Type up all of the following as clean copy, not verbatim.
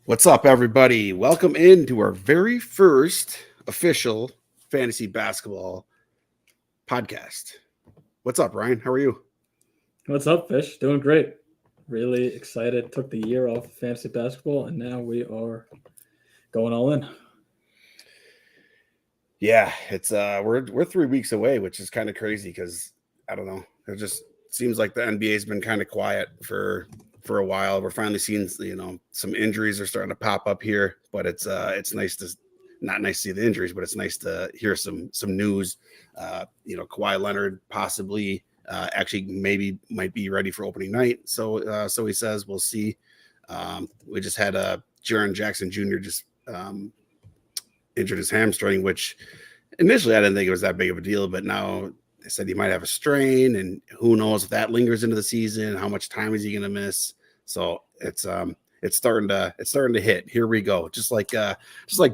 What's up, everybody? Welcome into our very first official fantasy basketball podcast. What's up, Ryan? How are you? What's up, Fish? Doing great. Really excited. Took the year off of fantasy basketball, and now we are going all in. Yeah, it's we're 3 weeks away, which is kind of crazy because I don't know. It just seems like the NBA's been kind of quiet for a while. We're finally seeing some injuries are starting to pop up here, but it's nice to not nice to see the injuries, but it's nice to hear some news. Kawhi Leonard possibly actually maybe might be ready for opening night. So he says we'll see. We just had Jaren Jackson Jr. just injured his hamstring, which initially I didn't think it was that big of a deal, but now they said he might have a strain, and who knows if that lingers into the season. How much time is he going to miss? So it's starting to hit. Here we go. Just like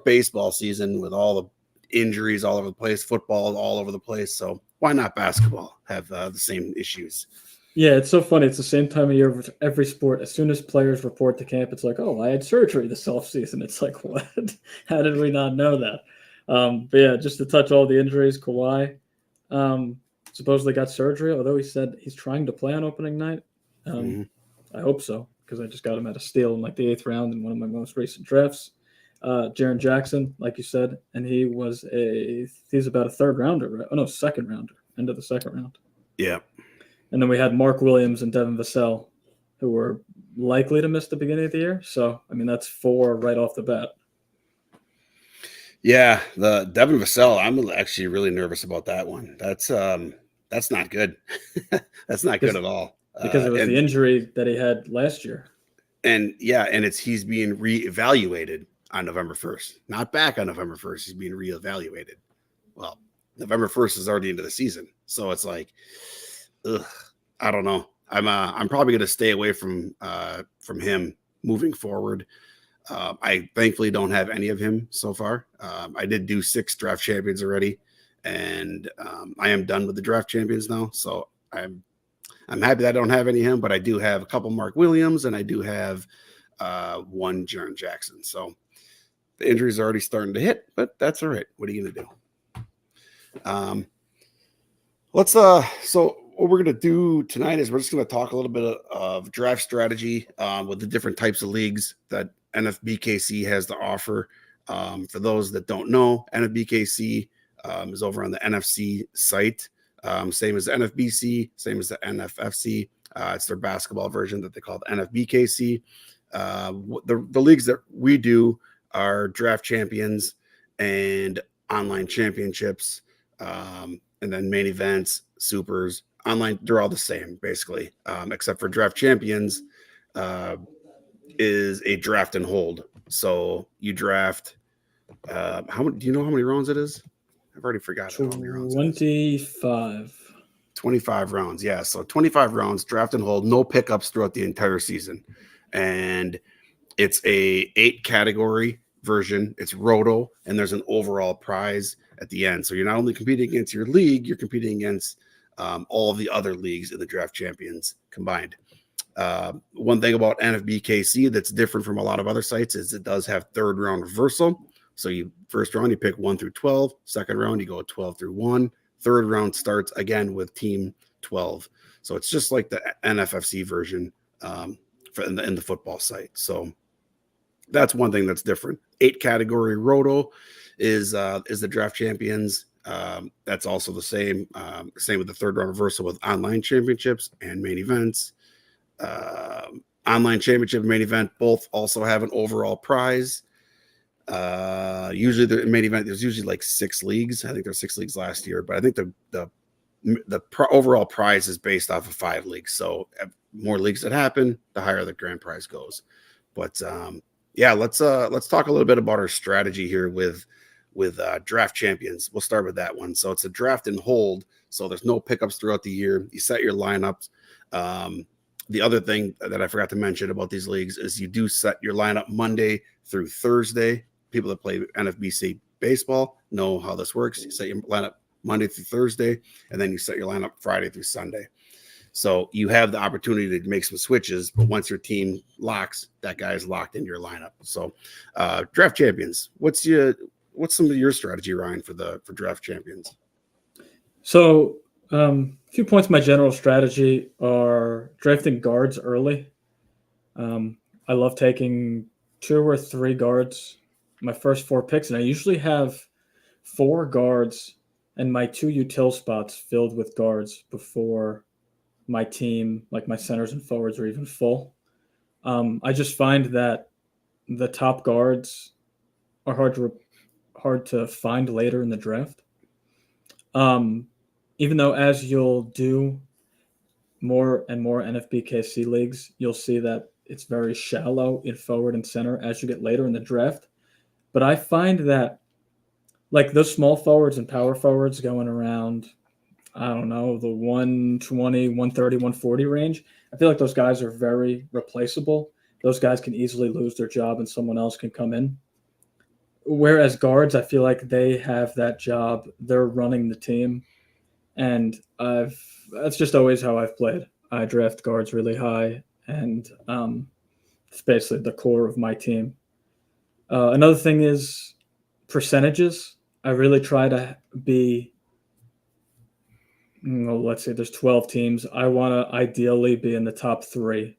baseball season with all the injuries all over the place, football all over the place. So why not basketball have the same issues? Yeah, it's so funny. It's the same time of year with every sport. As soon as players report to camp, it's like, oh, I had surgery this offseason. It's like, what? How did we not know that? But yeah, just to touch all the injuries, Kawhi supposedly got surgery, although he said he's trying to play on opening night. I hope so, because I just got him at a steal in like the 8th round in one of my most recent drafts. Jaren Jackson, like you said, and he's about a third rounder, right? Oh no, second rounder, end of the second round. Yeah. And then we had Mark Williams and Devin Vassell, who were likely to miss the beginning of the year. So I mean, that's 4 right off the bat. Yeah, the Devin Vassell, I'm actually really nervous about that one. That's not good. That's not good at all. Because it was the injury that he had last year. And he's being reevaluated on November 1st, not back on November 1st. He's being reevaluated. Well, November 1st is already into the season, so it's like, I don't know. I'm probably going to stay away from him moving forward. I thankfully don't have any of him so far. I did do 6 draft champions already, and I am done with the draft champions now. So I'm happy that I don't have any of him, but I do have a couple Mark Williams, and I do have one Jaren Jackson. So the injuries are already starting to hit, but that's all right. What are you going to do? So what we're going to do tonight is we're just going to talk a little bit of draft strategy with the different types of leagues that NFBKC has to offer. For those that don't know, NFBKC is over on the NFC site. Same as the NFBC, same as the NFFC. It's their basketball version that they call the NFBKC. The leagues that we do are draft champions and online championships, and then main events, supers, online. They're all the same basically, except for draft champions is a draft and hold. So you draft. Do you know how many rounds it is? I've already forgotten how many rounds. 25. 25 rounds, yeah. So 25 rounds, draft and hold, no pickups throughout the entire season. And it's a 8 category version. It's roto, and there's an overall prize at the end. So you're not only competing against your league, you're competing against all of the other leagues in the draft champions combined. One thing about NFBKC that's different from a lot of other sites is it does have 3rd round reversal. So first round, you pick 1 through 12. Second round, you go 12 through 1. Third round starts again with team 12. So it's just like the NFFC version in the football site. So that's one thing that's different. 8 category roto is the draft champions. That's also the same. Same with the 3rd round reversal with online championships and main events. Online championship and main event both also have an overall prize. Usually the main event, there's usually like 6 leagues. I think there's 6 leagues last year, but I think the overall prize is based off of 5 leagues. So more leagues that happen, the higher the grand prize goes. But let's talk a little bit about our strategy here with draft champions. We'll start with that one. So it's a draft and hold. So there's no pickups throughout the year. You set your lineups. The other thing that I forgot to mention about these leagues is you do set your lineup Monday through Thursday. People that play NFBC baseball know how this works. You set your lineup Monday through Thursday, and then you set your lineup Friday through Sunday. So you have the opportunity to make some switches, but once your team locks, that guy is locked into your lineup. So draft champions, what's some of your strategy, Ryan, for draft champions? So a few points of my general strategy are drafting guards early. I love taking 2 or 3 guards my first 4 picks, and I usually have 4 guards and my 2 util spots filled with guards before my team, like my centers and forwards, are even full. I just find that the top guards are hard to find later in the draft. Even though as you'll do more and more NFBKC leagues, you'll see that it's very shallow in forward and center as you get later in the draft. But I find that like those small forwards and power forwards going around, I don't know, the 120, 130, 140 range, I feel like those guys are very replaceable. Those guys can easily lose their job and someone else can come in. Whereas guards, I feel like they have that job. They're running the team. And that's just always how I've played. I draft guards really high, and it's basically the core of my team. Another thing is percentages. I really try to be, let's say there's 12 teams. I want to ideally be in the top 3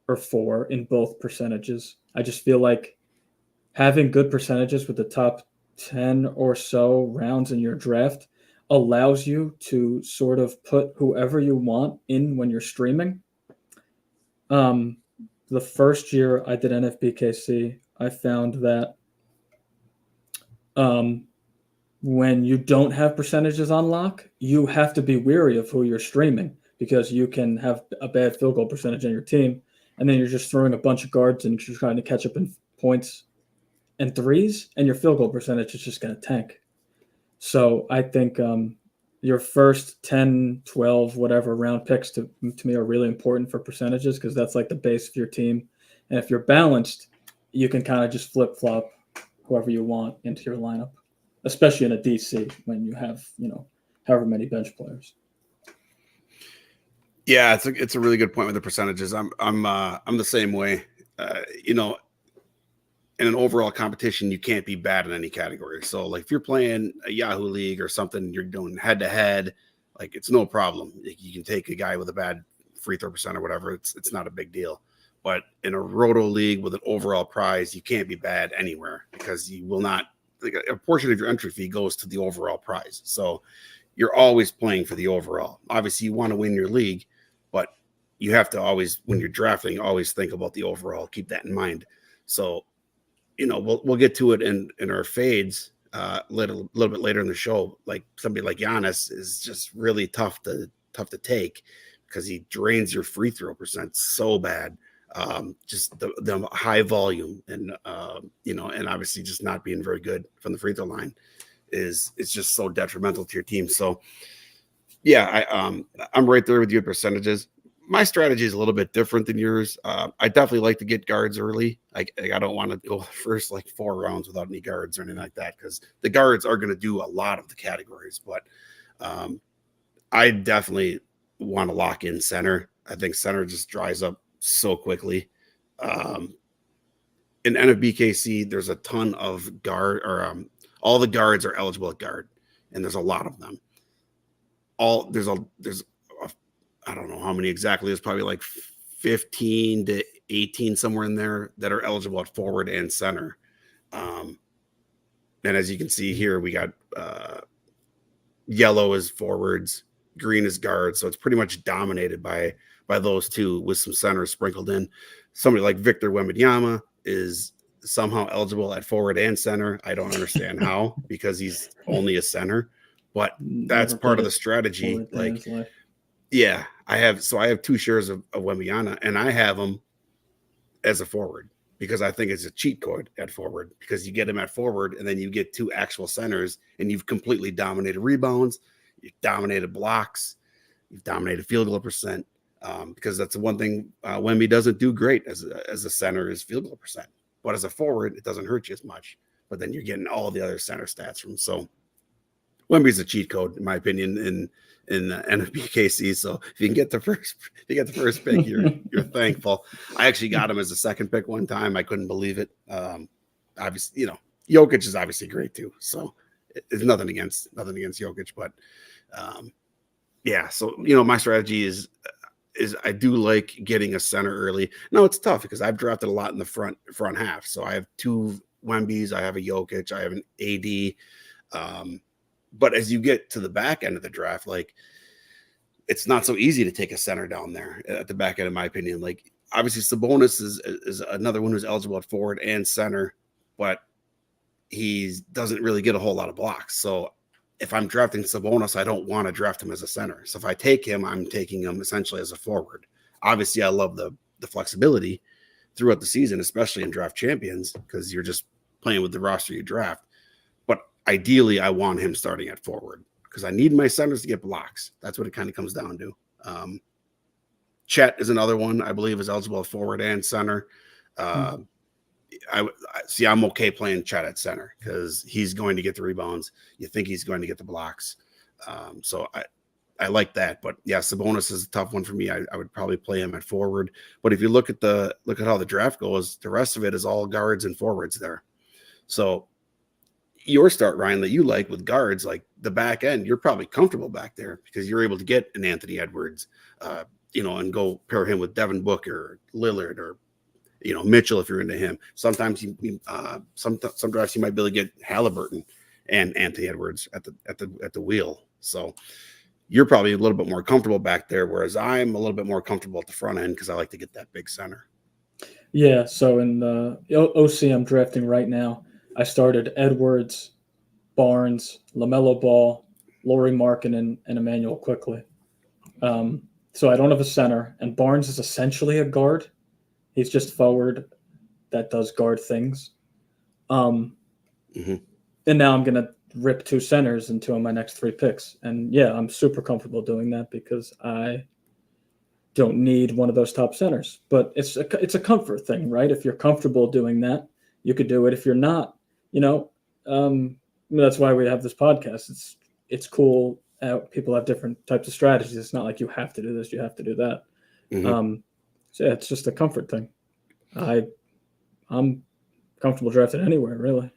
or 4 in both percentages. I just feel like having good percentages with the top 10 or so rounds in your draft allows you to sort of put whoever you want in when you're streaming. The first year I did NFBKC, I found that when you don't have percentages on lock, you have to be wary of who you're streaming because you can have a bad field goal percentage on your team, and then you're just throwing a bunch of guards and you're trying to catch up in points and threes, and your field goal percentage is just going to tank. So I think your first 10, 12, whatever round picks to me are really important for percentages because that's like the base of your team. And if you're balanced, you can kind of just flip-flop whoever you want into your lineup, especially in a DC when you have, however many bench players. Yeah, it's a really good point with the percentages. I'm the same way. In an overall competition, you can't be bad in any category. So like if you're playing a Yahoo League or something, you're doing head to head, like it's no problem. You can take a guy with a bad free throw percent or whatever. It's not a big deal. But in a roto league with an overall prize, you can't be bad anywhere because you will not, like a portion of your entry fee goes to the overall prize. So you're always playing for the overall. Obviously you want to win your league, but you have to always, when you're drafting, always think about the overall. Keep that in mind. So we'll get to it in our fades a little bit later in the show. Like somebody like Giannis is just really tough to take because he drains your free throw percent so bad. Just the high volume and and obviously just not being very good from the free throw line it's just so detrimental to your team. So yeah, I'm right there with you at percentages. My strategy is a little bit different than yours. I definitely like to get guards early. I don't want to go first like 4 rounds without any guards or anything like that because the guards are going to do a lot of the categories. But I definitely want to lock in center. I think center just dries up so quickly. In NFBKC, there's a ton of guard all the guards are eligible at guard, and there's a lot of them. There's I don't know how many exactly. There's probably like 15 to 18 somewhere in there that are eligible at forward and center. And as you can see here, we got yellow is forwards, green is guards. So it's pretty much dominated by those two with some centers sprinkled in. Somebody like Victor Wembanyama is somehow eligible at forward and center. I don't understand how because he's only a center, but that's part of the strategy. Like, yeah, I have 2 shares of Wembanyama, and I have him as a forward because I think it's a cheat code at forward because you get him at forward and then you get 2 actual centers and you've completely dominated rebounds, you've dominated blocks, you've dominated field goal percent because that's the one thing Wemby doesn't do great as a center is field goal percent, but as a forward it doesn't hurt you as much. But then you're getting all the other center stats from. So Wemby's a cheat code in my opinion in NFBKC. So if you can get the first pick, you're thankful. I actually got him as a second pick one time. I couldn't believe it. Obviously, Jokic is obviously great too. So it's nothing against Jokic, but yeah. So my strategy is I do like getting a center early. Now it's tough because I've drafted a lot in the front half. So I have 2 Wembys, I have a Jokic, I have an AD. But as you get to the back end of the draft, like it's not so easy to take a center down there at the back end, in my opinion. Like obviously Sabonis is another one who's eligible at forward and center, but he doesn't really get a whole lot of blocks. So if I'm drafting Sabonis, I don't want to draft him as a center. So if I take him, I'm taking him essentially as a forward. Obviously, I love the flexibility throughout the season, especially in draft champions, because you're just playing with the roster you draft. But ideally, I want him starting at forward because I need my centers to get blocks. That's what it kind of comes down to. Chet is another one I believe is eligible at forward and center. I see. I'm okay playing Chet at center because he's going to get the rebounds. You think he's going to get the blocks. So I like that. But yeah, Sabonis is a tough one for me. I would probably play him at forward. But if you look at how the draft goes, the rest of it is all guards and forwards there. So your start, Ryan, that you like with guards, like the back end, you're probably comfortable back there because you're able to get an Anthony Edwards, and go pair him with Devin Booker, Lillard, or Mitchell if you're into him. Sometimes some drafts you might be able to get Halliburton and Anthony Edwards at the wheel. So you're probably a little bit more comfortable back there, whereas I'm a little bit more comfortable at the front end because I like to get that big center. Yeah. So in the OC I'm drafting right now, I started Edwards, Barnes, LaMelo Ball, Lauri Markkanen, and Emmanuel Quickley. So I don't have a center, and Barnes is essentially a guard. He's just forward that does guard things. And now I'm going to rip 2 centers in 2 of my next 3 picks. And yeah, I'm super comfortable doing that because I don't need one of those top centers. But it's a comfort thing, right? If you're comfortable doing that, you could do it. If you're not, that's why we have this podcast. It's cool how people have different types of strategies. It's not like you have to do this, you have to do that. So yeah, it's just a comfort thing. I'm comfortable drafting anywhere, really.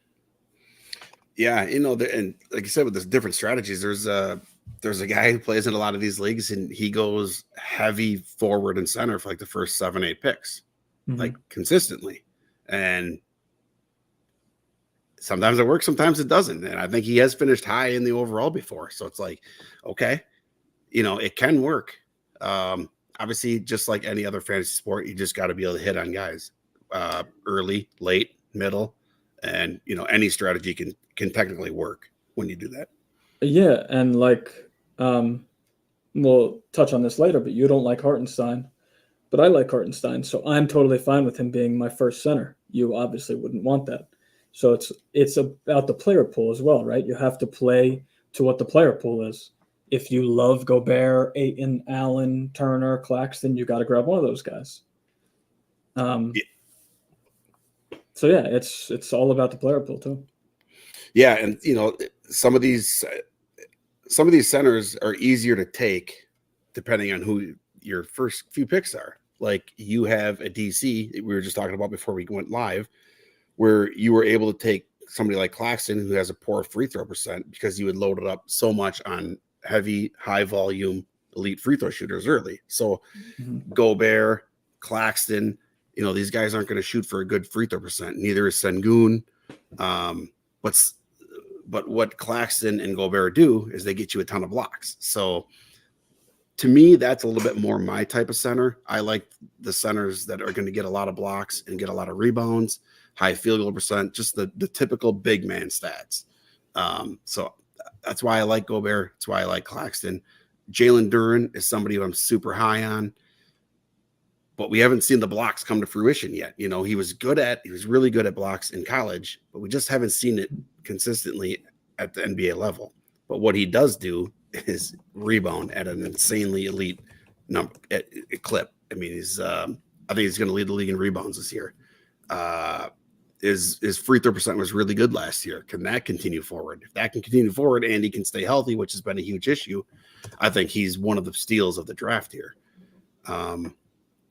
Yeah, and like you said, with the different strategies, there's a guy who plays in a lot of these leagues, and he goes heavy forward and center for like the first 7-8 picks, like consistently. And sometimes it works, sometimes it doesn't. And I think he has finished high in the overall before. So it's like, okay, it can work. Obviously, just like any other fantasy sport, you just got to be able to hit on guys early, late, middle, and any strategy can technically work when you do that. Yeah, and we'll touch on this later, but you don't like Hartenstein, but I like Hartenstein, so I'm totally fine with him being my first center. You obviously wouldn't want that. So it's about the player pool as well, right? You have to play to what the player pool is. If you love Gobert, Ayton, Allen, Turner, Claxton, you got to grab one of those guys. So yeah, it's all about the player pool too. Yeah, and some of these centers are easier to take depending on who your first few picks are. Like you have a DC we were just talking about before we went live, where you were able to take somebody like Claxton who has a poor free throw percent because you had loaded up so much on heavy, high volume, elite free throw shooters early. So Gobert, Claxton, these guys aren't going to shoot for a good free throw percent. Neither is Sengun. But what Claxton and Gobert do is they get you a ton of blocks. So to me, that's a little bit more my type of center. I like the centers that are going to get a lot of blocks and get a lot of rebounds, high field goal percent, just the typical big man stats. So that's why I like Gobert. That's why I like Claxton. Jalen Duren is somebody who I'm super high on, but we haven't seen the blocks come to fruition yet. He was really good at blocks in college, but we just haven't seen it consistently at the NBA level. But what he does do is rebound at an insanely elite clip. I mean, I think he's going to lead the league in rebounds this year. his free throw percent was really good last year. Can that continue forward? If that can continue forward and he can stay healthy, which has been a huge issue, I think he's one of the steals of the draft here.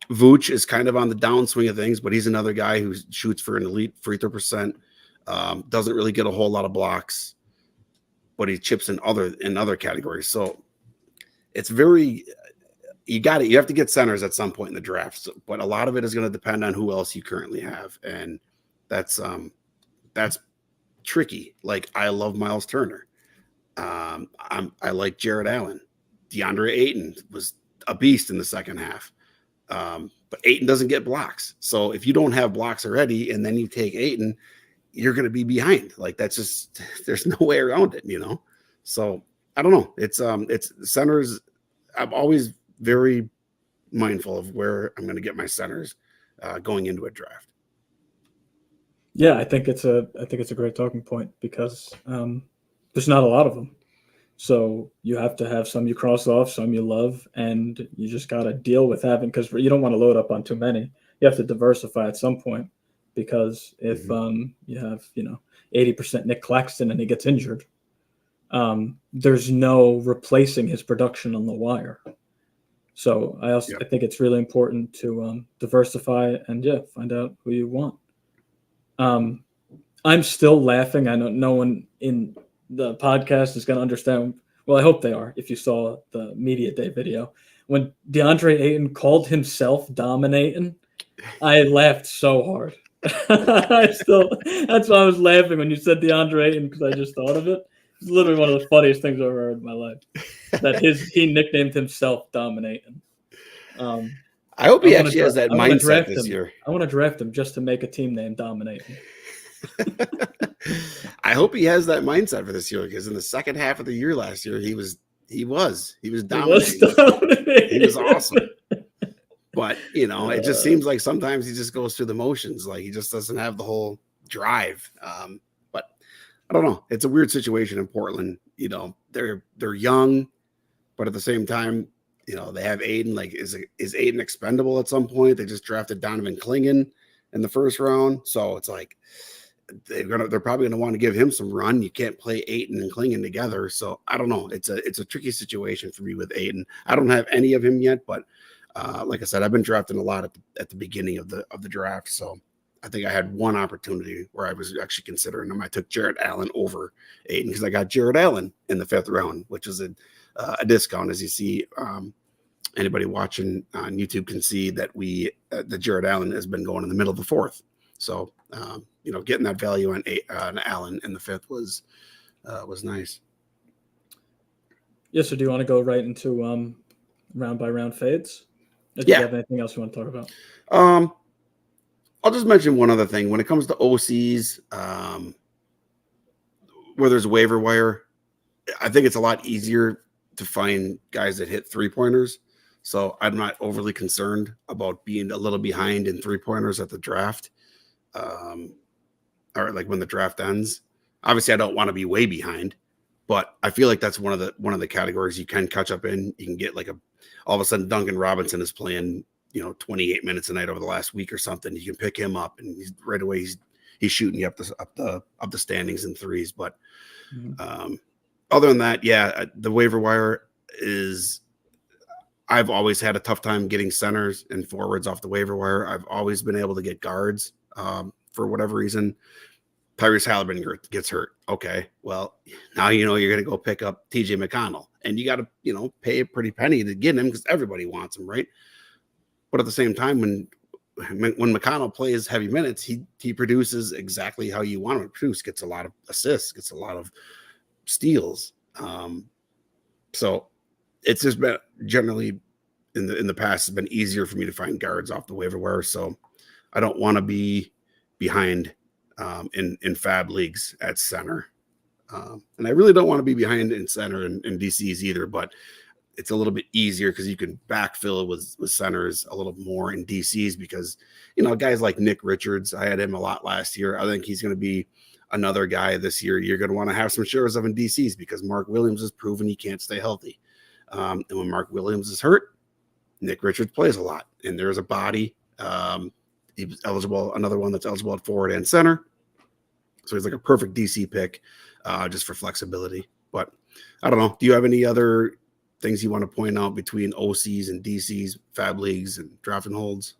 Vooch is kind of on the downswing of things, but he's another guy who shoots for an elite free throw percent. Doesn't really get a whole lot of blocks, but he chips in other categories. So it's very, you have to get centers at some point in the draft. So, but a lot of it is going to depend on who else you currently have, and that's tricky. Like, I love Miles Turner. I like Jared Allen. DeAndre Ayton was a beast in the second half. But Ayton doesn't get blocks. So if you don't have blocks already and then you take Ayton, you're going to be behind. Like, that's just, there's no way around it, So I don't know. It's centers. I'm always very mindful of where I'm going to get my centers going into a draft. Yeah, I think it's a great talking point because there's not a lot of them. So you have to have some you cross off, some you love, and you just got to deal with having, because you don't want to load up on too many. You have to diversify at some point, because if you have 80% Nick Claxton and he gets injured, there's no replacing his production on the wire. So I think it's really important to diversify and find out who you want. I'm still laughing. I know no one in the podcast is going to understand. Well, I hope they are. If you saw the media day video, when DeAndre Ayton called himself dominating, I laughed so hard. That's why I was laughing when you said DeAndre Ayton, because I just thought of it. It's literally one of the funniest things I've ever heard in my life. That he nicknamed himself dominating. I hope he actually has that mindset this year. I want to draft him just to make a team named Dominating. I hope he has that mindset for this year, because in the second half of the year last year, he was dominating. He was awesome. But it just seems like sometimes he just goes through the motions. Like, he just doesn't have the whole drive. But I don't know. It's a weird situation in Portland. They're young, but at the same time, they have Aiden. Like, is Aiden expendable at some point? They just drafted Donovan Clingan in the first round, so it's like they're probably gonna want to give him some run. You can't play Ayton and Clingan together, so I don't know. It's a tricky situation for me with Ayton. I don't have any of him yet, but like I said, I've been drafting a lot at the beginning of the draft, so I think I had one opportunity where I was actually considering him. I took Jared Allen over Ayton because I got Jared Allen in the 5th round, which is a discount. As you see, anybody watching on YouTube can see that the Jared Allen has been going in the middle of the 4th. So getting that value on Allen in the 5th was nice. Yes. So do you want to go right into round by round fades? Do you have anything else you want to talk about? I'll just mention one other thing. When it comes to OCs, where there's a waiver wire, I think it's a lot easier to find guys that hit 3-pointers. So I'm not overly concerned about being a little behind in 3-pointers at the draft, or like when the draft ends. Obviously, I don't want to be way behind, but I feel like that's one of the categories you can catch up in. You can get like all of a sudden Duncan Robinson is playing 28 minutes a night over the last week or something. You can pick him up, and right away he's shooting you up the standings in threes. But other than that, the waiver wire is. I've always had a tough time getting centers and forwards off the waiver wire. I've always been able to get guards for whatever reason. Tyrese Halliburton gets hurt. Okay, well, now you're going to go pick up TJ McConnell, and you got to pay a pretty penny to get him because everybody wants him, right? But at the same time, when McConnell plays heavy minutes, he produces exactly how you want him to produce. Gets a lot of assists, gets a lot of steals. So it's just been generally in the past, it's been easier for me to find guards off the waiver wire. So I don't want to be behind in fab leagues at center. And I really don't want to be behind in center in DCs either, but it's a little bit easier because you can backfill with centers a little more in DCs because, guys like Nick Richards, I had him a lot last year. I think he's going to be another guy this year. You're going to want to have some shares of in DCs because Mark Williams has proven he can't stay healthy. And when Mark Williams is hurt, Nick Richards plays a lot, and there's a body. He's eligible, another one that's eligible at forward and center. So he's like a perfect DC pick, just for flexibility. But I don't know. Do you have any other things you want to point out between OCs and DCs, fab leagues, and draft and holds?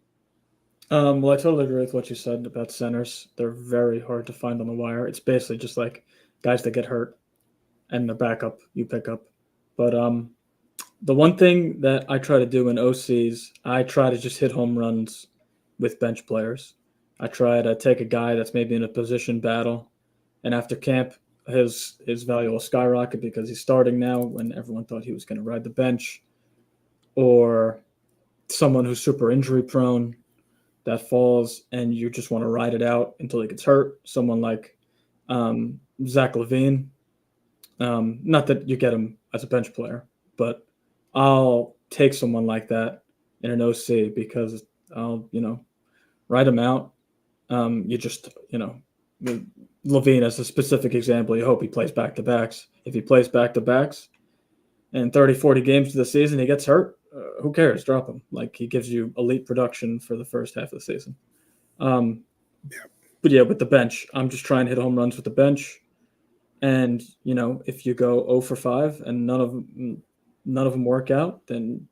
Well, I totally agree with what you said about centers. They're very hard to find on the wire. It's basically just like guys that get hurt and the backup you pick up. But the one thing that I try to do in OCs, I try to just hit home runs with bench players. I try to take a guy that's maybe in a position battle, and after camp, his value will skyrocket because he's starting now when everyone thought he was going to ride the bench, or someone who's super injury prone that falls and you just want to ride it out until he gets hurt. Someone like Zach LaVine. Not that you get him as a bench player, but I'll take someone like that in an OC because I'll, ride him out. You just, LaVine as a specific example, you hope he plays back-to-backs. If he plays back-to-backs and 30, 40 games of the season, he gets hurt, who cares? Drop him. Like, he gives you elite production for the first half of the season. But yeah, with the bench, I'm just trying to hit home runs with the bench. And, if you go 0 for 5 and none of them work out, then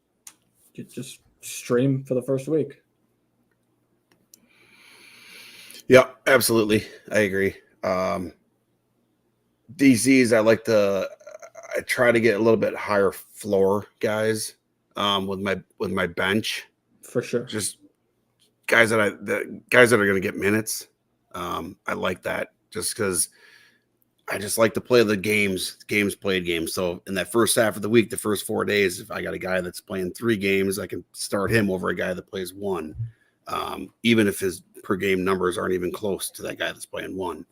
you just stream for the first week. Yeah, absolutely. I agree. DCs, I try to get a little bit higher floor guys with my bench. For sure. Just guys that are going to get minutes. I like that just because I just like to play the games played games. So in that first half of the week, the first 4 days, if I got a guy that's playing 3 games, I can start him over a guy that plays 1. Even if his per game numbers aren't even close to that guy that's playing 1.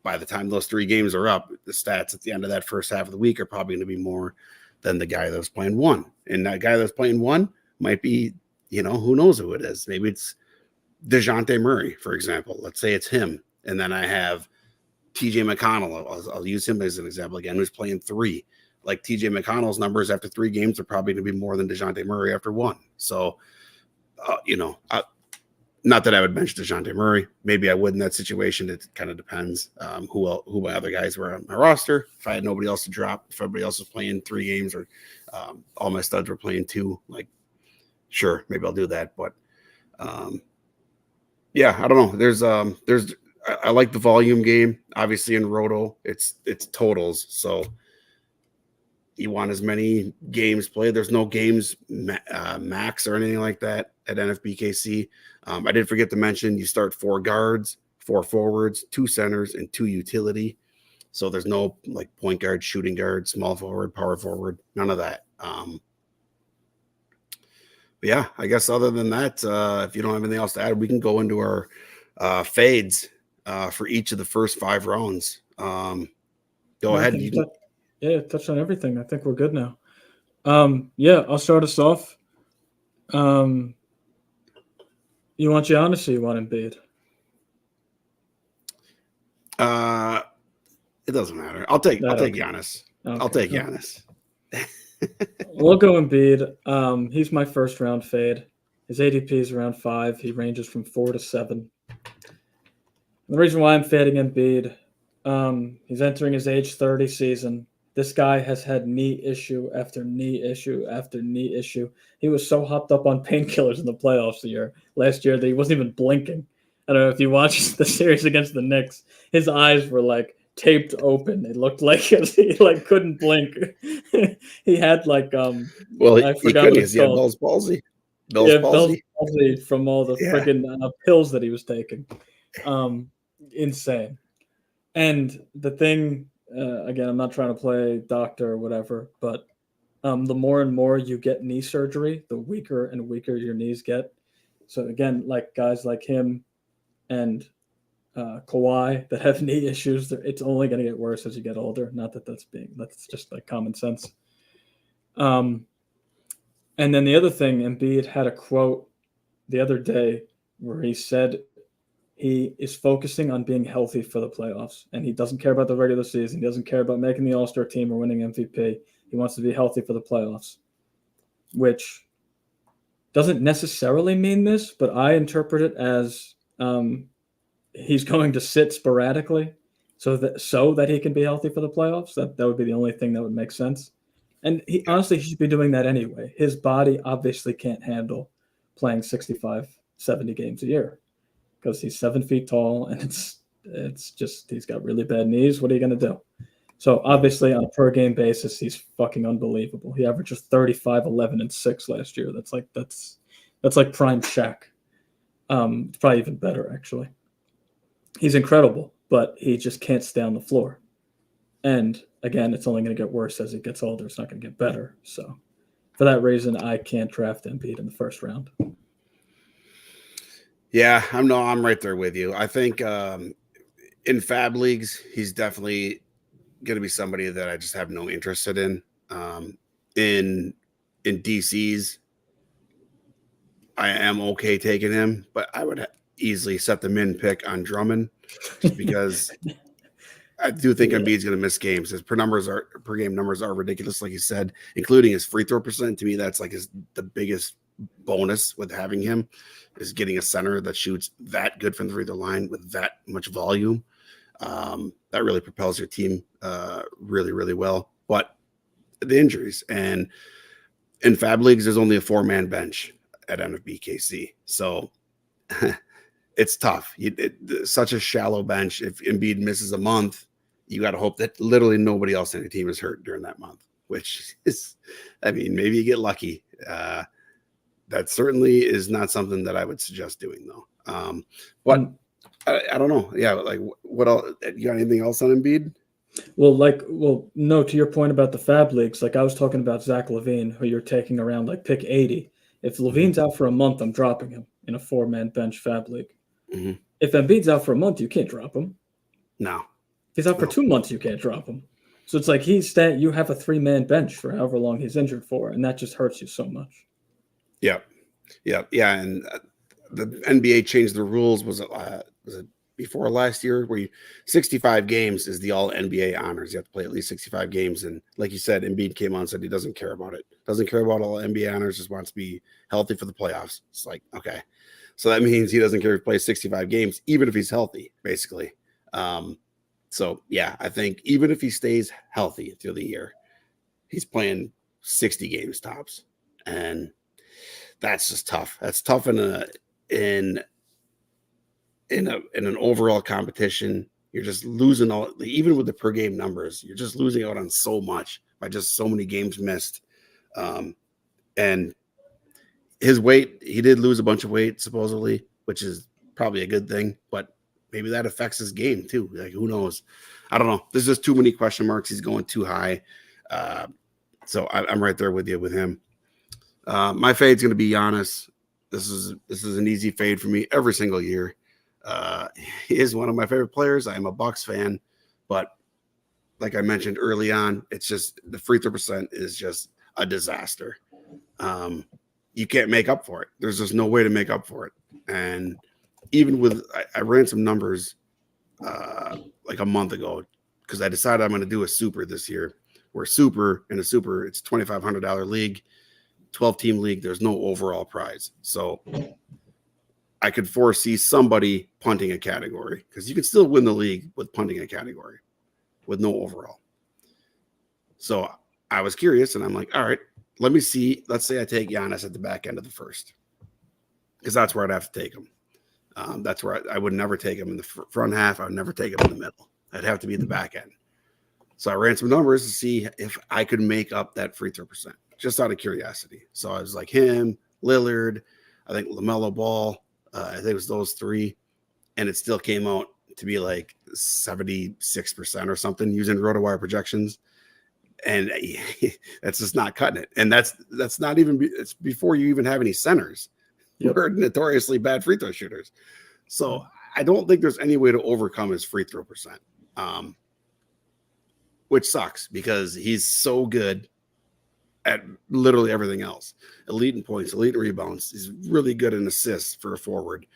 By the time those 3 games are up, the stats at the end of that first half of the week are probably going to be more than the guy that was playing 1. And that guy that's playing 1 might be, who knows who it is. Maybe it's DeJounte Murray, for example. Let's say it's him. And then I have TJ McConnell. I'll use him as an example again, who's playing 3. Like TJ McConnell's numbers after 3 games are probably going to be more than DeJounte Murray after 1. So, not that I would mention DeJounte Murray. Maybe I would in that situation. It kind of depends who my other guys were on my roster. If I had nobody else to drop, if everybody else was playing 3 games or all my studs were playing 2, like, sure, maybe I'll do that. But yeah, I don't know. I like the volume game. Obviously in Roto, it's totals. So you want as many games played. There's no games max or anything like that at NFBKC. I did forget to mention you start 4 guards, 4 forwards, 2 centers, and 2 utility. So there's no like point guard, shooting guard, small forward, power forward, none of that. But yeah, I guess other than that, if you don't have anything else to add, we can go into our fades for each of the first 5 rounds. Go ahead. Touched on everything. I think we're good now. I'll start us off. You want Giannis or you want Embiid? It doesn't matter. I'll take Giannis. Okay. I'll take Giannis. We'll go Embiid. He's my first round fade. His ADP is around 5. He ranges from 4 to 7. The reason why I'm fading Embiid, he's entering his age 30 season. This guy has had knee issue after knee issue after knee issue. He was so hopped up on painkillers in the playoffs last year that he wasn't even blinking. I don't know if you watched the series against the Knicks. His eyes were like taped open. It looked like he like couldn't blink. He had like I forgot what it's called. He had Bell's palsy. Bell's palsy from all the freaking pills that he was taking. Insane. And the thing. Again, I'm not trying to play doctor or whatever, but the more and more you get knee surgery, the weaker and weaker your knees get. So again, like guys like him and Kawhi that have knee issues, it's only going to get worse as you get older. Not that that's just like common sense. And then the other thing, Embiid had a quote the other day where he said he is focusing on being healthy for the playoffs, and he doesn't care about the regular season. He doesn't care about making the All-Star team or winning MVP. He wants to be healthy for the playoffs, which doesn't necessarily mean this, but I interpret it as he's going to sit sporadically so that he can be healthy for the playoffs. That would be the only thing that would make sense. And honestly, he should be doing that anyway. His body obviously can't handle playing 65, 70 games a year because he's 7 feet tall, and it's just he's got really bad knees. What are you going to do? So obviously, on a per game basis, he's fucking unbelievable. He averages 35, 11, and 6 last year. That's like prime Shaq. It's probably even better actually. He's incredible, but he just can't stay on the floor. And again, it's only going to get worse as he gets older. It's not going to get better. So for that reason, I can't draft Embiid in the first round. Yeah, I'm right there with you. I think in fab leagues, he's definitely going to be somebody that I just have no interest in. In DCs, I am okay taking him, but I would easily set the min pick on Drummond just because I do think Embiid's going to miss games. His per game numbers are ridiculous, like you said, including his free throw percent. To me, that's like the biggest bonus with having him is getting a center that shoots that good from the free throw line with that much volume. That really propels your team really, really well. But the injuries, and in fab leagues, there's only a 4-man bench at NFBKC. So it's tough. Such a shallow bench. If Embiid misses a month, you got to hope that literally nobody else in the team is hurt during that month, which is, I mean, maybe you get lucky. That certainly is not something that I would suggest doing, though. But I don't know. Yeah, like what else? You got anything else on Embiid? Well, no, to your point about the fab leagues, like I was talking about Zach LaVine, who you're taking around like pick 80. If LaVine's out for a month, I'm dropping him in a 4-man bench fab league. Mm-hmm. If Embiid's out for a month, you can't drop him. No. If he's out for 2 months, you can't drop him. So it's like you have a 3-man bench for however long he's injured for, and that just hurts you so much. Yeah. And the NBA changed the rules. Was it before last year? Where 65 games is the all NBA honors. You have to play at least 65 games. And like you said, Embiid came on and said he doesn't care about it. Doesn't care about all NBA honors. Just wants to be healthy for the playoffs. It's like, okay, so that means he doesn't care if he plays 65 games, even if he's healthy, basically. So yeah, I think even if he stays healthy through the year, he's playing 60 games tops, and that's just tough. That's tough in an overall competition. You're just losing all, even with the per game numbers, you're just losing out on so much by just so many games missed. And his weight, he did lose a bunch of weight supposedly, which is probably a good thing, but maybe that affects his game too. Like, who knows? I don't know. There's just too many question marks. He's going too high. So I'm right there with you with him. My fade's going to be Giannis. This is an easy fade for me every single year. He is one of my favorite players. I am a Bucks fan, but like I mentioned early on, it's just the free throw percent is just a disaster. You can't make up for it. There's just no way to make up for it. And even with, I ran some numbers like a month ago because I decided I'm going to do a super this year. Where it's $2,500 league, 12-team league. There's no overall prize. So I could foresee somebody punting a category because you can still win the league with punting a category with no overall. So I was curious and I'm like, all right, let me see. Let's say I take Giannis at the back end of the first because that's where I'd have to take him. That's where I would never take him in the front half. I would never take him in the middle. I'd have to be the back end. So I ran some numbers to see if I could make up that free throw percent just out of curiosity. So I was like him, Lillard, I think LaMelo Ball. I think it was those three. And it still came out to be like 76% or something using RotoWire projections. And that's just not cutting it. And that's not even, it's before you even have any centers. Yep. We're notoriously bad free throw shooters. So I don't think there's any way to overcome his free throw percent, which sucks because he's so good at literally everything else. Elite in points, elite in rebounds. He's really good in assists for a forward.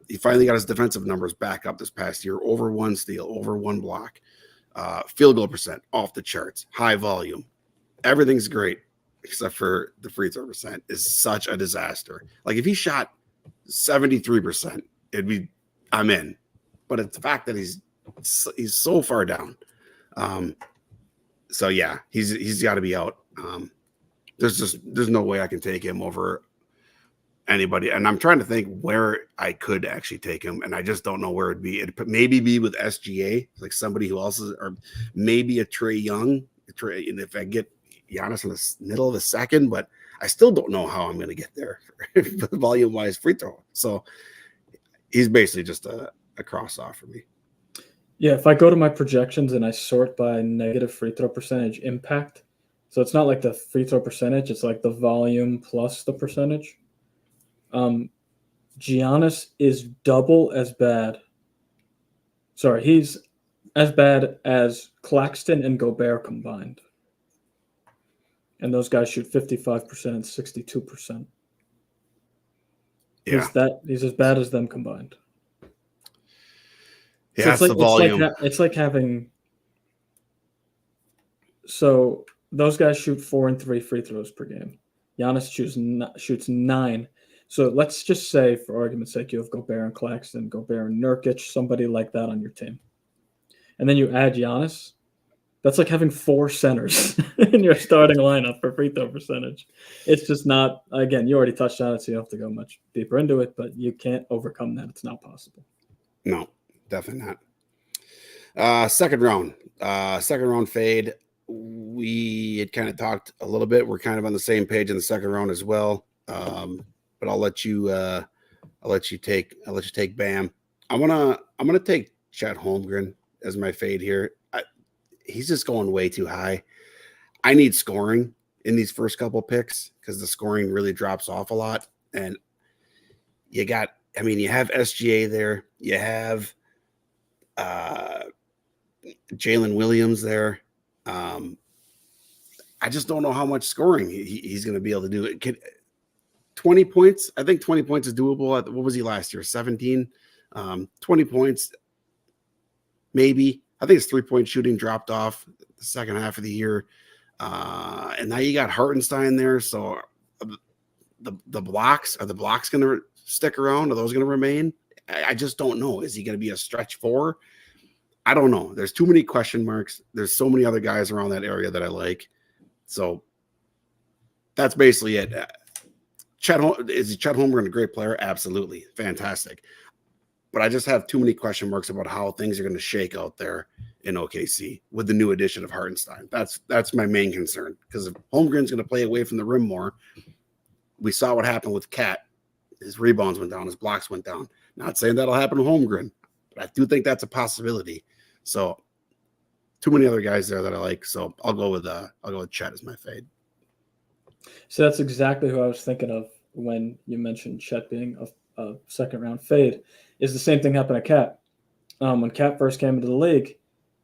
He finally got his defensive numbers back up this past year, over 1 steal, over 1 block, field goal percent off the charts, high volume. Everything's great. except for the free throw percent, is such a disaster. Like if he shot 73%, I'm in. But it's the fact that he's so far down. So yeah, he's got to be out. There's no way I can take him over anybody. And I'm trying to think where I could actually take him, and I just don't know where it'd be. It'd maybe be with SGA, like somebody who else is, or maybe a Trae Young. And if I get Giannis in the middle of the second, but I still don't know how I'm going to get there volume wise free throw. So he's basically just a cross off for me. Yeah, if I go to my projections and I sort by negative free throw percentage impact, so it's not like the free throw percentage, it's like the volume plus the percentage. Giannis is double as bad. Sorry, he's as bad as Claxton and Gobert combined. And those guys shoot 55% and 62%. Yeah. He's as bad as them combined. Yeah, So it's the volume. It's like having. So those guys shoot 4 and 3 free throws per game. Giannis shoots 9. So let's just say, for argument's sake, you have Gobert and Claxton, Gobert and Nurkic, somebody like that on your team. And then you add Giannis. That's like having 4 centers in your starting lineup for free throw percentage. It's just not, again, you already touched on it, so you don't have to go much deeper into it, but you can't overcome that. It's not possible. No, definitely not. Second round fade. We had kind of talked a little bit. We're kind of on the same page in the second round as well. But I'll let you take Bam. I'm gonna take Chet Holmgren as my fade here. He's just going way too high. I need scoring in these first couple picks because the scoring really drops off a lot. And you have SGA there. You have Jalen Williams there. I just don't know how much scoring he's going to be able to do. 20 points. I think 20 points is doable. What was he last year? 17. 20 points, maybe. I think his 3-point shooting dropped off the second half of the year. And now you got Hartenstein there. So the blocks, are the blocks going to stick around? Are those going to remain? I just don't know. Is he going to be a stretch 4? I don't know. There's too many question marks. There's so many other guys around that area that I like. So that's basically it. Is Chet Holmgren a great player? Absolutely. Fantastic. But I just have too many question marks about how things are going to shake out there in OKC with the new addition of Hartenstein. That's my main concern, because if Holmgren's going to play away from the rim more, we saw what happened with Cat. His rebounds went down, his blocks went down. Not saying that'll happen to Holmgren, but I do think that's a possibility. So too many other guys there that I like. So I'll go with Chet as my fade. So that's exactly who I was thinking of when you mentioned Chet being a second round fade. Is the same thing happened to Cat. When Cat first came into the league,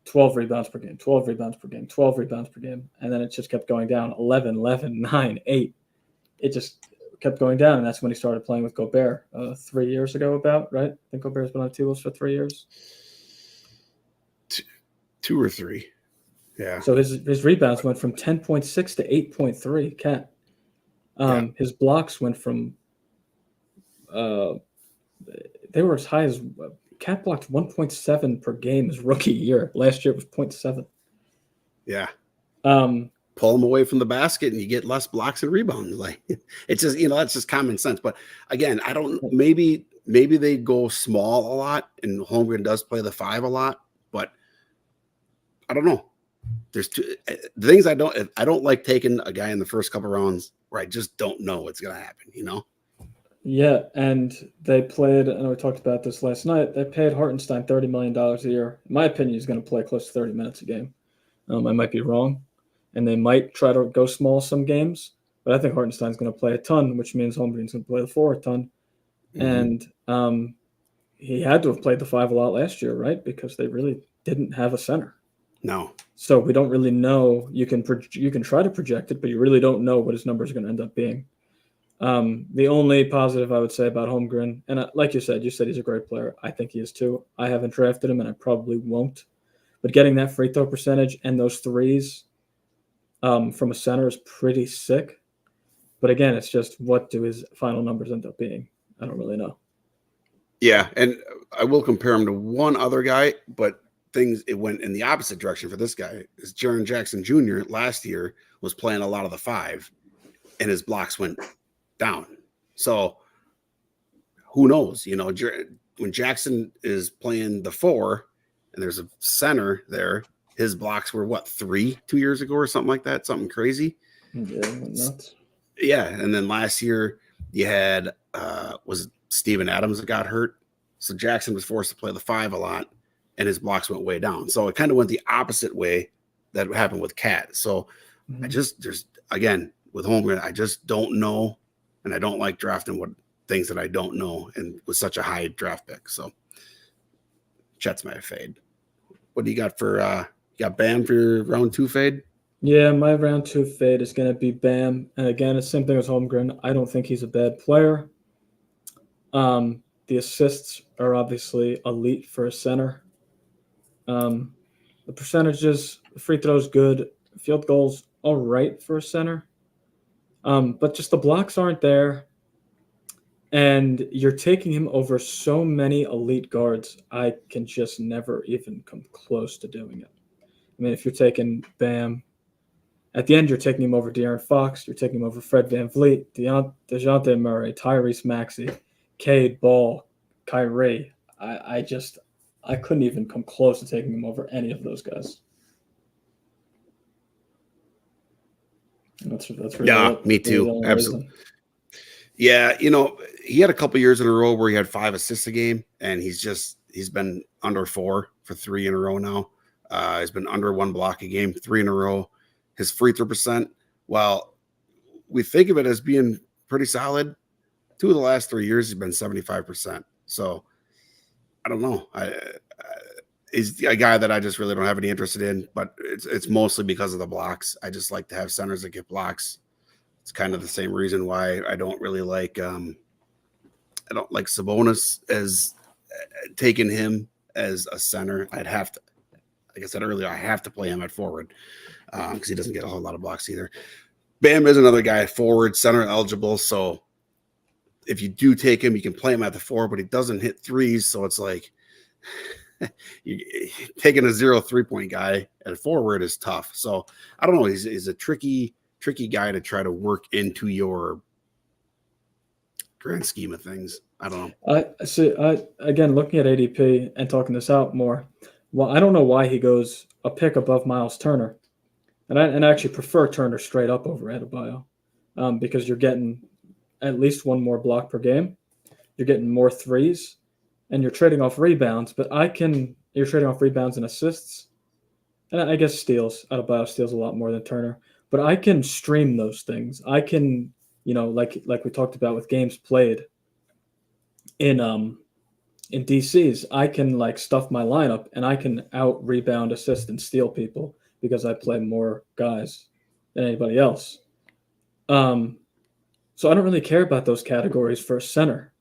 12 rebounds per game, 12 rebounds per game, 12 rebounds per game. And then it just kept going down, 11, 9, 8. It just kept going down, and that's when he started playing with Gobert 3 years ago about, right? I think Gobert's been on the T-Wolves for 3 years. 2 or 3. Yeah. So his rebounds went from 10.6 to 8.3, Cat. His blocks went from they were as high as Cat blocked 1.7 per game his rookie year. Last year it was 0.7. Yeah. Pull him away from the basket and you get less blocks and rebounds. Like, it's just, that's just common sense. But again, I don't, maybe they go small a lot and Holmgren does play the 5 a lot, but I don't know. There's the things I don't like taking a guy in the first couple rounds where I just don't know what's going to happen, Yeah, and they played, and we talked about this last night, they paid Hartenstein $30 million a year. In my opinion, he's going to play close to 30 minutes a game. I might be wrong, and they might try to go small some games, but I think Hartenstein's going to play a ton, which means Holmgren's going to play the 4 a ton. Mm-hmm. And he had to have played the 5 a lot last year, right? Because they really didn't have a center. No. So we don't really know. You can try to project it, but you really don't know what his numbers are going to end up being. The only positive I would say about Holmgren, and like you said he's a great player. I think he is too. I haven't drafted him, and I probably won't. But getting that free throw percentage and those threes, from a center is pretty sick. But again, it's just what do his final numbers end up being? I don't really know. Yeah, and I will compare him to one other guy, but it went in the opposite direction for this guy. Is Jaren Jackson Jr. last year was playing a lot of the 5, and his blocks went down. So who knows? You know, when Jackson is playing the 4, and there's a center there, his blocks were what 3 2 years ago or something like that, something crazy. Yeah, nuts. Yeah, and then last year you had was Steven Adams that got hurt, so Jackson was forced to play the 5 a lot, and his blocks went way down. So it kind of went the opposite way that happened with Cat. So I just there's again with Holmgren, I just don't know, and I don't like drafting what things that I don't know, and with such a high draft pick. So Chet's my fade. What do you got for you got Bam for your round 2 fade? Yeah, my round 2 fade is going to be Bam. And again, it's the same thing as Holmgren. I don't think he's a bad player. The assists are obviously elite for a center. The percentages, free throws good, field goals all right for a center. But just the blocks aren't there. And you're taking him over so many elite guards. I can just never even come close to doing it. I mean, if you're taking Bam, at the end, you're taking him over De'Aaron Fox. You're taking him over Fred VanVleet, DeJounte Murray, Tyrese Maxey, Cade Ball, Kyrie. I couldn't even come close to taking him over any of those guys. That's really Yeah, me too. Absolutely. Yeah, you know, he had a couple years in a row where he had 5 assists a game, and he's been under 4 for 3 in a row now. He's been under 1 block a game, 3 in a row. His free throw percent, while we think of it as being pretty solid, 2 of the last 3 years he's been 75%. So I don't know. He's a guy that I just really don't have any interest in, but it's mostly because of the blocks. I just like to have centers that get blocks. It's kind of the same reason why I don't really like Sabonis as taking him as a center. I'd have to, like I said earlier, I have to play him at forward because he doesn't get a whole lot of blocks either. Bam is another guy at forward, center eligible. So if you do take him, you can play him at the 4, but he doesn't hit threes. So it's like taking a 0 3-point guy at forward is tough. So I don't know. He's a tricky guy to try to work into your grand scheme of things. I don't know. I see. Again, looking at ADP and talking this out more. Well, I don't know why he goes a pick above Miles Turner, and I actually prefer Turner straight up over Adebayo, because you're getting at least 1 more block per game, you're getting more threes, and you're trading off rebounds. But you're trading off rebounds and assists, and I guess steals. Adebayo steals a lot more than Turner. But I can stream those things. I can, like we talked about with games played in DCs, I can stuff my lineup and I can out rebound, assist, and steal people because I play more guys than anybody else. So I don't really care about those categories for a center.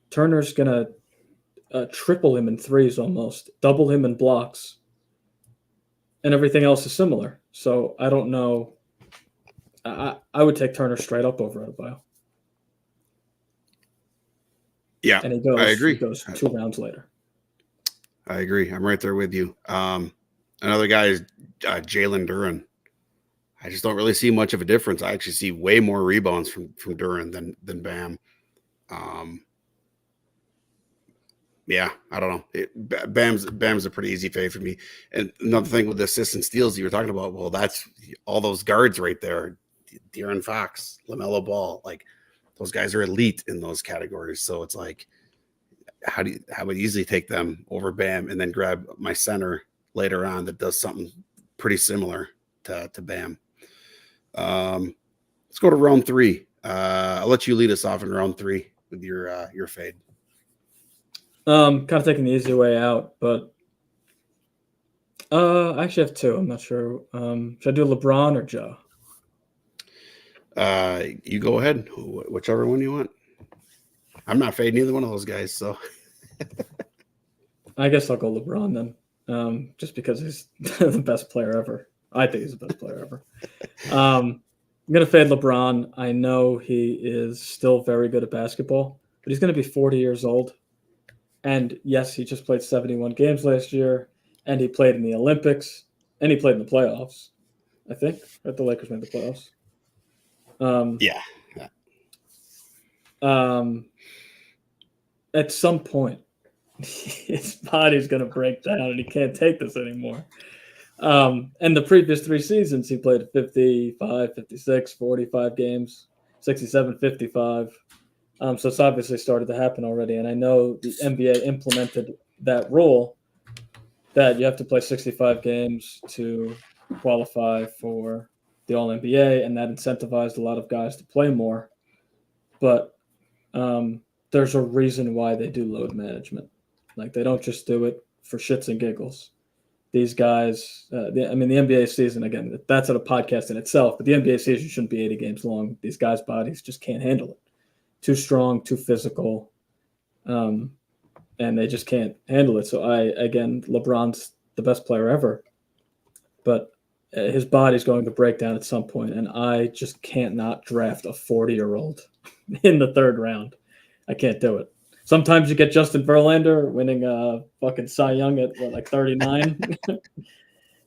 Turner's gonna triple him in threes almost, double him in blocks, and everything else is similar. So I don't know. I would take Turner straight up over Adebayo. Yeah, and I agree. He goes 2 rounds later. I agree. I'm right there with you. Another guy is Jalen Duren. I just don't really see much of a difference. I actually see way more rebounds from Duren than Bam. Yeah, I don't know. Bam's a pretty easy fade for me. And another thing with the assists and steals you were talking about, well, that's all those guards right there. De'Aaron Fox, LaMelo Ball, those guys are elite in those categories. So it's like, I would easily take them over Bam and then grab my center later on that does something pretty similar to Bam. Let's go to round 3. I'll let you lead us off in round 3 with your fade. Kind of taking the easy way out, but I actually have 2. I'm not sure. Should I do LeBron or Joe? You go ahead, whichever one you want. I'm not fading either one of those guys, so I guess I'll go LeBron then, just because he's the best player ever. I think he's the best player ever. I'm going to fade LeBron. I know he is still very good at basketball, but he's going to be 40 years old. And yes, he just played 71 games last year, and he played in the Olympics, and he played in the playoffs, I think, that the Lakers made the playoffs. Yeah. At some point, his body's going to break down, and he can't take this anymore. And the previous 3 seasons, he played 55, 56, 45 games, 67, 55. So it's obviously started to happen already. And I know the NBA implemented that rule that you have to play 65 games to qualify for the All-NBA, and that incentivized a lot of guys to play more. But there's a reason why they do load management. Like, they don't just do it for shits and giggles. These guys, the NBA season, again, that's at a podcast in itself, but the NBA season shouldn't be 80 games long. These guys' bodies just can't handle it. Too strong, too physical, and they just can't handle it. So LeBron's the best player ever, but his body's going to break down at some point, and I just can't not draft a 40-year-old in the 3rd round. I can't do it. Sometimes you get Justin Verlander winning a fucking Cy Young at 39,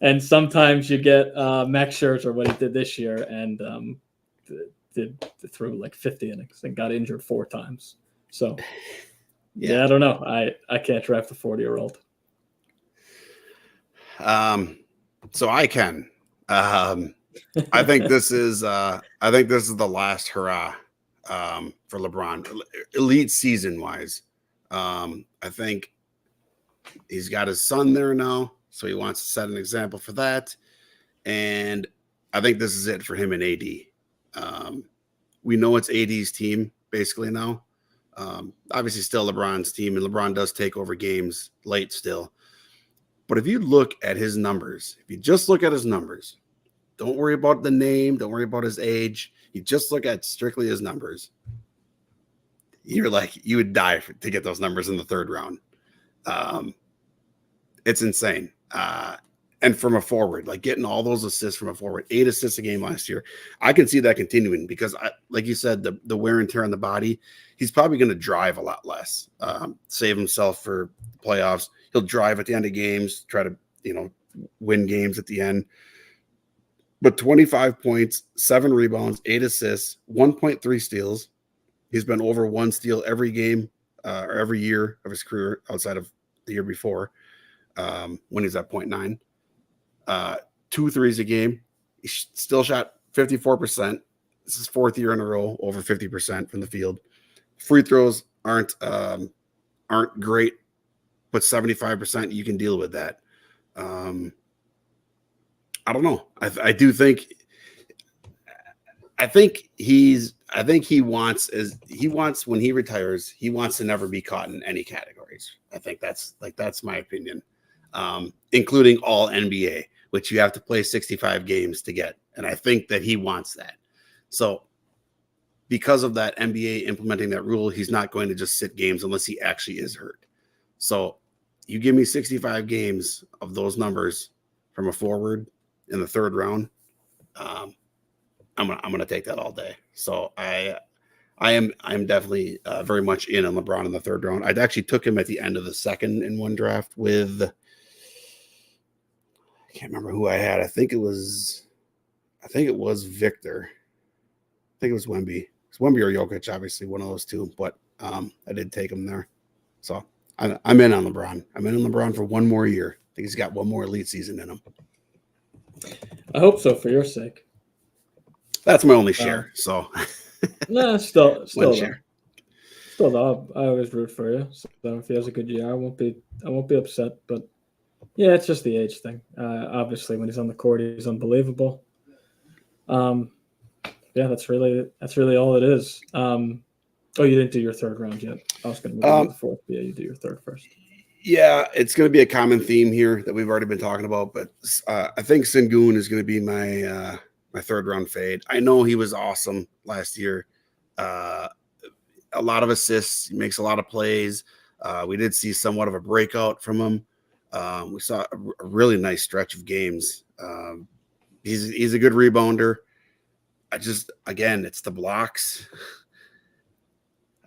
and sometimes you get Max Scherzer, what he did this year, and threw like 50 innings and got injured 4 times. So yeah, I don't know. I can't draft a 40-year-old. So I can. I think this is the last hurrah for LeBron, elite season wise. I think he's got his son there now, so he wants to set an example for that. And I think this is it for him and AD. We know it's AD's team basically now. Obviously still LeBron's team, and LeBron does take over games late still. But if you look at his numbers, if you just look at his numbers, don't worry about the name, don't worry about his age. You just look at strictly his numbers. You would die to get those numbers in the 3rd round. It's insane. And from a forward, like getting all those assists from a forward, 8 assists a game last year. I can see that continuing because, like you said, the wear and tear on the body, he's probably going to drive a lot less, save himself for playoffs. He'll drive at the end of games, try to, win games at the end. But 25 points, 7 rebounds, 8 assists, 1.3 steals. He's been over 1 steal every game or every year of his career outside of the year before when he's at 0.9. 2 threes a game. He still shot 54%. This is 4th year in a row over 50% from the field. Free throws aren't great, but 75% you can deal with that. I don't know. I think he wants when he retires, he wants to never be caught in any categories. I think that's my opinion, including all NBA, which you have to play 65 games to get. And I think that he wants that. So because of that NBA implementing that rule, he's not going to just sit games unless he actually is hurt. So you give me 65 games of those numbers from a forward in the 3rd round. I'm gonna take that all day. So I'm definitely very much in on LeBron in the 3rd round. I actually took him at the end of the 2nd in one draft with, I can't remember who I had. I think it was Victor. I think it was Wemby. It's Wemby or Jokic, obviously one of those two. But I did take him there. So I'm in on LeBron. I'm in on LeBron for 1 more year. I think he's got 1 more elite season in him. I hope so, for your sake. That's my only share. So no, still share. Still, I always root for you. So if he has a good year, I won't be upset. But yeah, it's just the age thing. Obviously, when he's on the court, he's unbelievable. Yeah, that's really all it is. Oh, you didn't do your 3rd round yet. I was going to move on to the 4th. But yeah, you do your 3rd first. Yeah, it's going to be a common theme here that we've already been talking about, but I think Sengun is going to be my 3rd round fade. I know he was awesome last year. A lot of assists, he makes a lot of plays. We did see somewhat of a breakout from him. We saw a really nice stretch of games He's a good rebounder. Again, it's the blocks.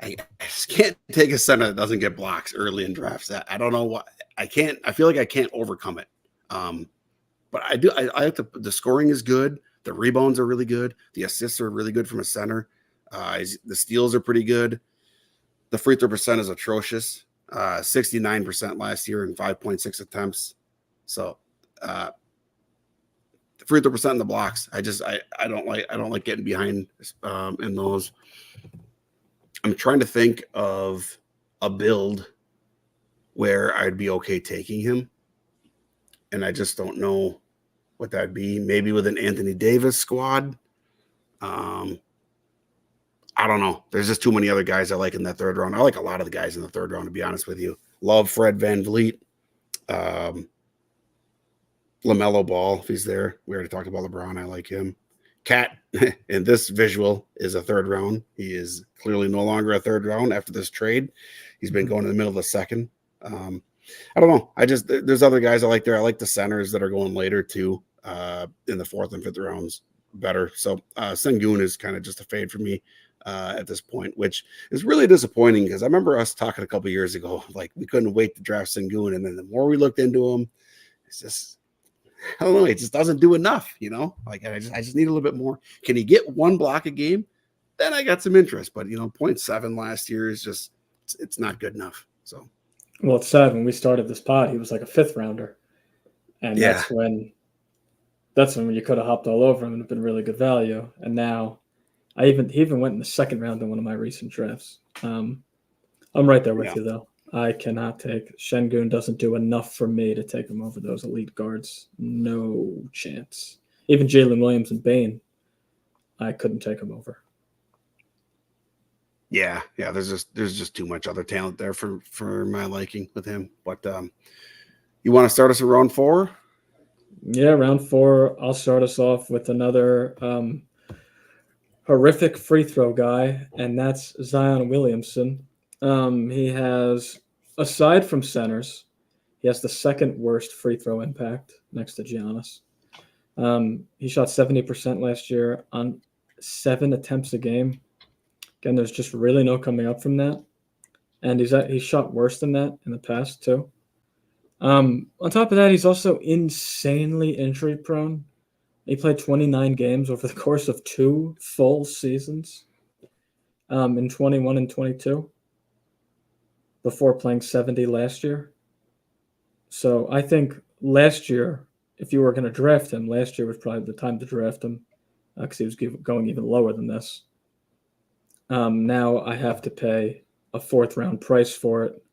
I just can't take a center that doesn't get blocks early in drafts. I don't know what I can't. I feel like I can't overcome it. But I do. I like the scoring is good. The rebounds are really good. The assists are really good from a center. The steals are pretty good. The free throw percent is atrocious. 69% last year and 5.6 attempts. So the free throw percent in the blocks. I don't like getting behind in those. I'm trying to think of a build where I'd be okay taking him. And I just don't know what that'd be. Maybe with an Anthony Davis squad. I don't know. There's just too many other guys I like in that third round. I like a lot of the guys in the third round, to be honest with you. Love Fred VanVleet. LaMelo Ball, if he's there. We already talked about LeBron. I like him. Cat, in this visual, is a third round. He is clearly no longer a third round after this trade. He's been going in the middle of the second. I don't know. There's other guys I like there. I like the centers that are going later too, in the fourth and fifth rounds better. So Sengun is kind of just a fade for me at this point, which is really disappointing because I remember us talking a couple years ago, like we couldn't wait to draft Sengun, and then the more we looked into him, it's just, I don't know, it just doesn't do enough, Like I just need a little bit more. Can he get one block a game? Then I got some interest, but 0.7 last year is just it's not good enough. So. Well, it's sad when we started this pod, he was like a fifth rounder. And that's when you could have hopped all over him and have been really good value. And now he even went in the second round in one of my recent drafts. I'm right there with you though. I cannot take Sengun. Doesn't do enough for me to take him over those elite guards. No chance. Even Jalen Williams and Bane, I couldn't take him over. Yeah. There's just too much other talent there for my liking with him. But you want to start us at round 4? Yeah, round 4. I'll start us off with another horrific free throw guy, and that's Zion Williamson. He has, aside from centers, he has the second worst free throw impact next to Giannis. He shot 70% last year on 7 attempts a game. Again, there's just really no coming up from that. And he's shot worse than that in the past, too. On top of that, he's also insanely injury prone. He played 29 games over the course of 2 full seasons in 21 and 22 before playing 70 last year. So I think last year, if you were going to draft him, last year was probably the time to draft him because he was going even lower than this. Now I have to pay a 4th round price for it.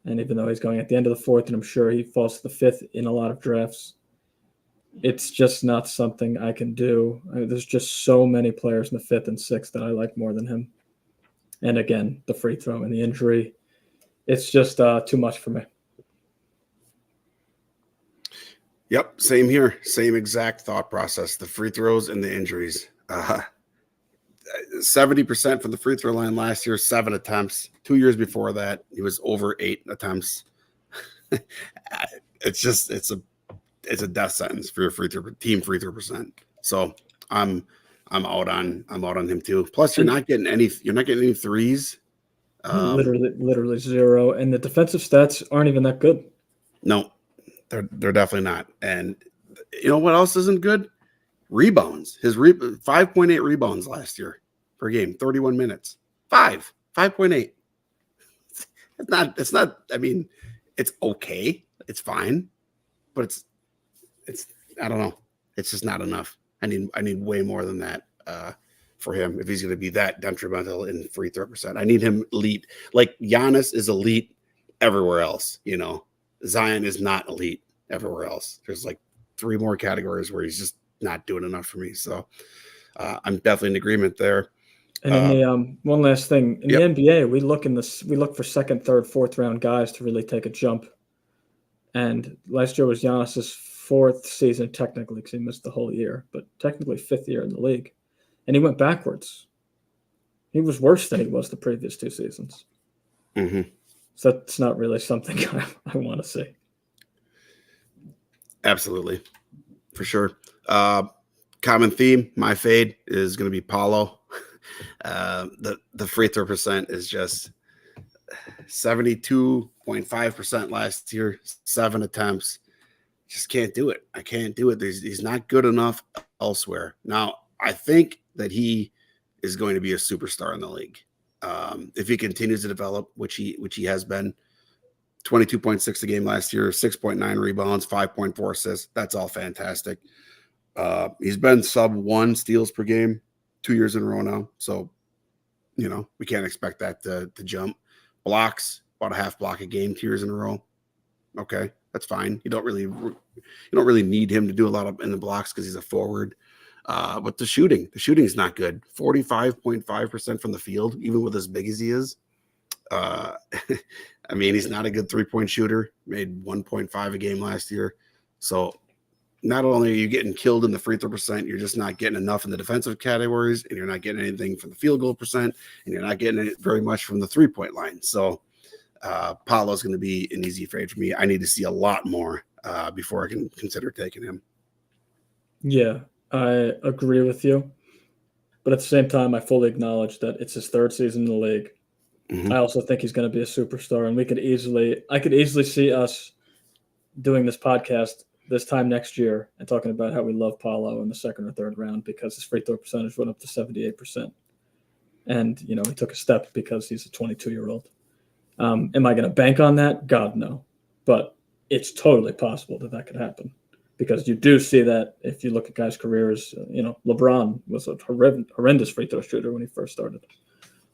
And even though he's going at the end of the 4th, and I'm sure he falls to the 5th in a lot of drafts, it's just not something I can do. There's just so many players in the 5th and 6th that I like more than him. And again, the free throw and the injury, it's just too much for me. Yep, same here. Same exact thought process. The free throws and the injuries. 70% from the free throw line last year, 7 attempts. 2 years before that, he was over 8 attempts. It's a death sentence for your team free throw percent. So I'm out on him too. Plus, you're not getting any threes. Literally 0. And the defensive stats aren't even that good. No, they're definitely not. And you know what else isn't good? Rebounds. His 5.8 rebounds last year per game, 31 minutes. 5.8. It's not. I mean, it's okay. It's fine, but it's. I don't know. It's just not enough. I need way more than that for him if he's going to be that detrimental in free throw percent. I need him elite. Like Giannis is elite everywhere else. Zion is not elite everywhere else. There's like 3 more categories where he's just not doing enough for me. So I'm definitely in agreement there. And in the one last thing in the NBA, we look for 2nd, 3rd, 4th round guys to really take a jump. And last year was Giannis's 4th season technically because he missed the whole year, but technically 5th year in the league, and he went backwards. He was worse than he was the previous 2 seasons. Mm-hmm. So that's not really something I want to see. Absolutely. for sure. Common theme, my fade is going to be Paulo. The free throw percent is just 72.5% last year, 7 attempts. Just can't do it. I can't do it. He's not good enough elsewhere. Now, I think that he is going to be a superstar in the league. If he continues to develop, which he has been, 22.6 a game last year, 6.9 rebounds, 5.4 assists. That's all fantastic. He's been sub 1 steals per game 2 years in a row now. So, we can't expect that to jump. Blocks, about a half block a game 2 years in a row. Okay, that's fine. You don't really need him to do a lot of in the blocks because he's a forward. But the shooting is not good. 45.5% from the field, even with as big as he is. I mean, he's not a good 3-point shooter. Made 1.5 a game last year. So not only are you getting killed in the free throw percent, you're just not getting enough in the defensive categories, and you're not getting anything from the field goal percent, and you're not getting it very much from the 3-point line. So Paulo's going to be an easy fade for me. I need to see a lot more before I can consider taking him. Yeah, I agree with you. But at the same time, I fully acknowledge that it's his 3rd season in the league. I also think he's going to be a superstar, and I could easily see us doing this podcast this time next year and talking about how we love Paulo in the 2nd or 3rd round because his free throw percentage went up to 78%. And, he took a step because he's a 22-year-old. Am I going to bank on that? God, no. But it's totally possible that could happen because you do see that if you look at guys' careers, LeBron was a horrendous free throw shooter when he first started.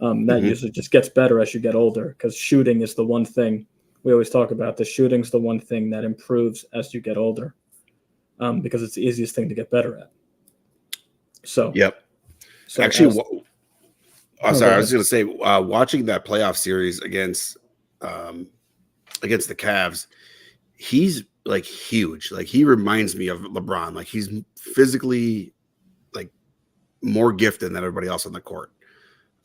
That usually just gets better as you get older because shooting is the one thing we always talk about. The shooting's the one thing that improves as you get older because it's the easiest thing to get better at. So, yep. So actually, I was going to say, watching that playoff series against the Cavs, he's like huge. Like he reminds me of LeBron. Like he's physically like more gifted than everybody else on the court.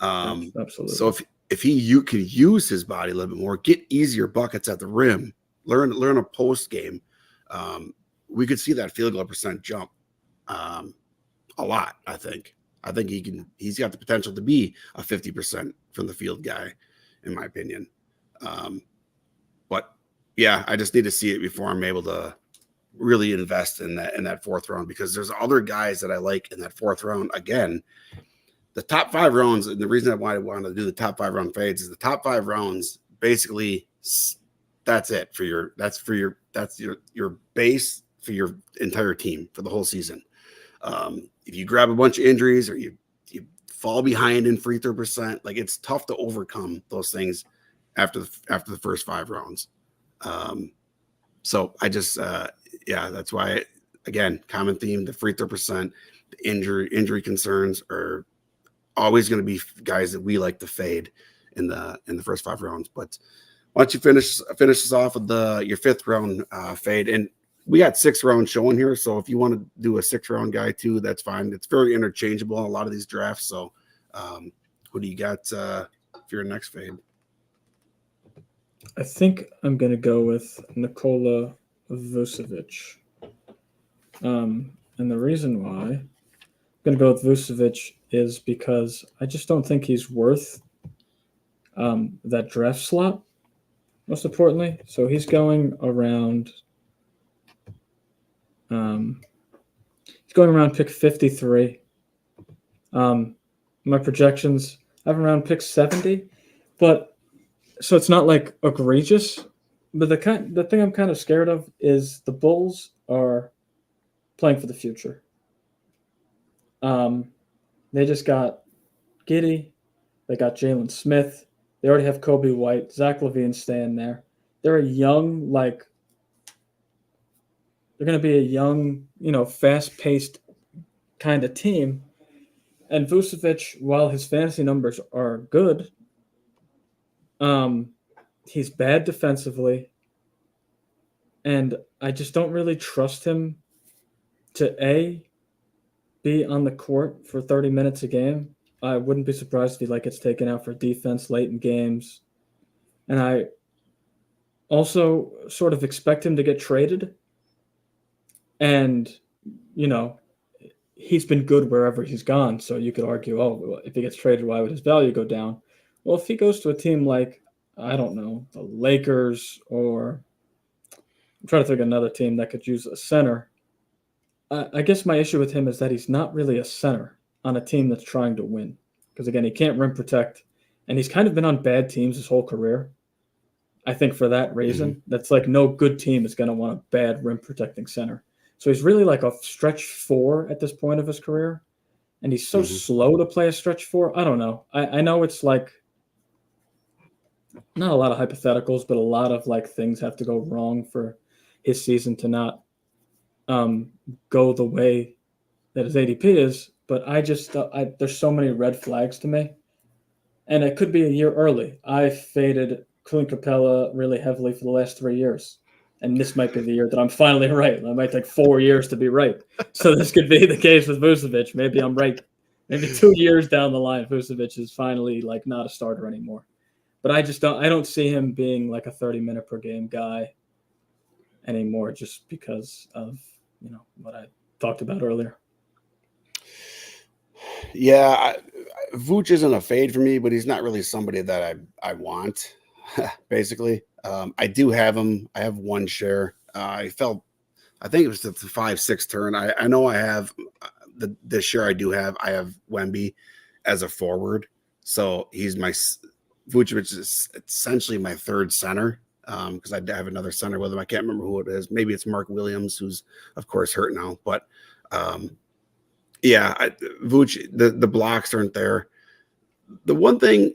Absolutely. So if you could use his body a little bit more, get easier buckets at the rim, learn a post game, we could see that field goal percent jump a lot. I think he's got the potential to be a 50% from the field guy, in my opinion. But yeah, I just need to see it before I'm able to really invest in that 4th round because there's other guys that I like in that 4th round. Again, the top 5 rounds, and the reason I wanted to do the top 5 round fades is the top 5 rounds basically that's it for your base for your entire team for the whole season. If you grab a bunch of injuries or you fall behind in free throw percent, like it's tough to overcome those things after the first 5 rounds. So I just that's why again, common theme, the free throw percent, the injury concerns are always going to be guys that we like to fade in the first 5 rounds. But why don't you finish this off with your 5th round fade? And we got 6 rounds showing here, so if you want to do a 6 round guy too, that's fine. It's very interchangeable in a lot of these drafts. So, who do you got for your next fade? I think I'm going to go with Nikola Vucevic. And the reason why I'm going to go with Vucevic is because I just don't think he's worth that draft slot, most importantly. So he's going around pick 53. My projections, I have around pick 70, but so it's not like egregious. But the thing I'm kind of scared of is the Bulls are playing for the future. They just got Giddey. They got Jalen Smith. They already have Kobe White. Zach LaVine staying there. They're a young, they're going to be a young, fast-paced kind of team. And Vucevic, while his fantasy numbers are good, he's bad defensively. And I just don't really trust him to, be on the court for 30 minutes a game. I wouldn't be surprised if he gets taken out for defense late in games. And I also sort of expect him to get traded. And you know, he's been good wherever he's gone. So you could argue, oh, if he gets traded, why would his value go down? Well, if he goes to a team like, I don't know, the Lakers, or I'm trying to think of another team that could use a center. I guess my issue with him is that he's not really a center on a team that's trying to win. Because again, he can't rim protect, and he's kind of been on bad teams his whole career. I think for that reason, that's like no good team is going to want a bad rim protecting center. So he's really like a stretch four at this point of his career. And he's so slow to play a stretch four. I don't know. I know it's like not a lot of hypotheticals, but a lot of like things have to go wrong for his season to not go the way that his ADP is. But I just there's so many red flags to me, and it could be a year early. I faded Clint Capella really heavily for the last 3 years, and this might be the year that I'm finally right. It might take 4 years to be right. So this could be the case with Vucevic. Maybe I'm right. Maybe 2 years down the line, Vucevic is finally like not a starter anymore. But I don't see him being like a 30-minute per game guy anymore, just because of what I talked about earlier. Yeah, Vooch isn't a fade for me, but he's not really somebody that I want. Basically, I do have him. I have one share. I think it was the 5-6 turn. I know I have the share I do have. I have Wemby as a forward, so he's my Vucevic is essentially my third center. Because I have another center with him. I can't remember who it is. Maybe it's Mark Williams, who's of course hurt now. But Vooch, the blocks aren't there. The one thing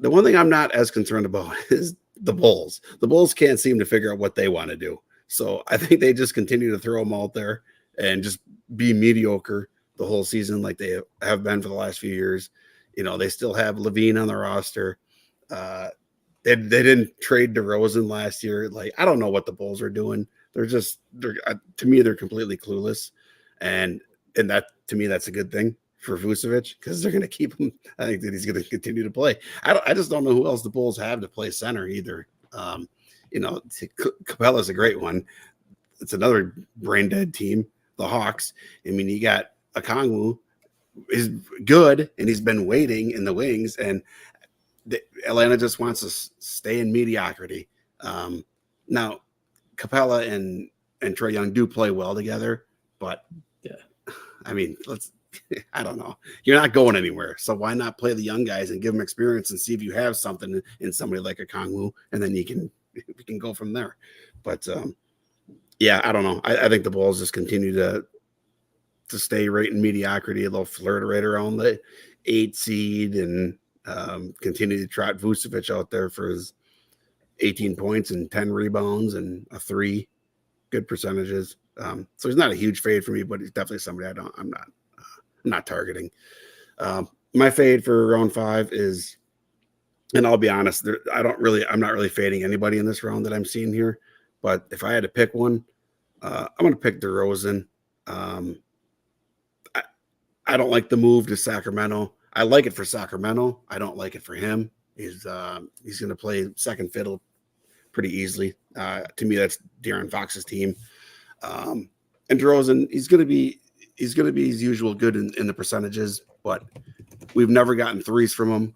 I'm not as concerned about is the Bulls. The Bulls can't seem to figure out what they want to do. So I think they just continue to throw them out there and just be mediocre the whole season like they have been for the last few years. They still have Levine on the roster. They didn't trade DeRozan last year. Like, I don't know what the Bulls are doing. They're to me, they're completely clueless. And that, to me, that's a good thing for Vucevic because they're going to keep him. I think that he's going to continue to play. I just don't know who else the Bulls have to play center either. Capella's a great one. It's another brain dead team, the Hawks. I mean, you got Okongwu is good, and he's been waiting in the wings, and Atlanta just wants to stay in mediocrity. Now, Capella and Trae Young do play well together, but yeah, I mean, I don't know. You're not going anywhere, so why not play the young guys and give them experience and see if you have something in somebody like Okongwu, and then we can go from there. But I don't know. I think the Bulls just continue to stay right in mediocrity. They'll flirt right around the 8 seed and continue to trot Vucevic out there for his 18 points and 10 rebounds and a 3 good percentages. So he's not a huge fade for me, but he's definitely somebody I'm not targeting. My fade for round 5 is, and I'll be honest, I'm not really fading anybody in this round that I'm seeing here, but if I had to pick one, I'm going to pick DeRozan. I don't like the move to Sacramento. I like it for Sacramento. I don't like it for him. He's going to play second fiddle pretty easily. To me, that's De'Aaron Fox's team. And DeRozan, he's going to be his usual good in the percentages, but we've never gotten threes from him.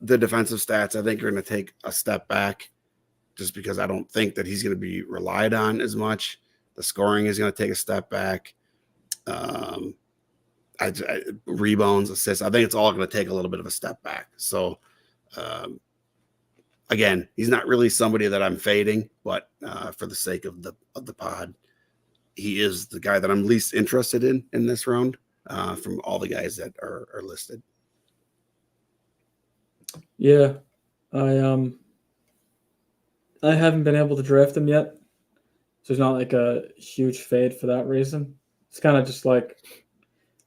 The defensive stats, I think, are going to take a step back just because I don't think that he's going to be relied on as much. The scoring is going to take a step back. Rebounds, assists, I think it's all going to take a little bit of a step back. So, again, he's not really somebody that I'm fading, but for the sake of the pod, he is the guy that I'm least interested in this round from all the guys that are listed. Yeah, I haven't been able to draft him yet, so it's not like a huge fade for that reason. It's kind of just like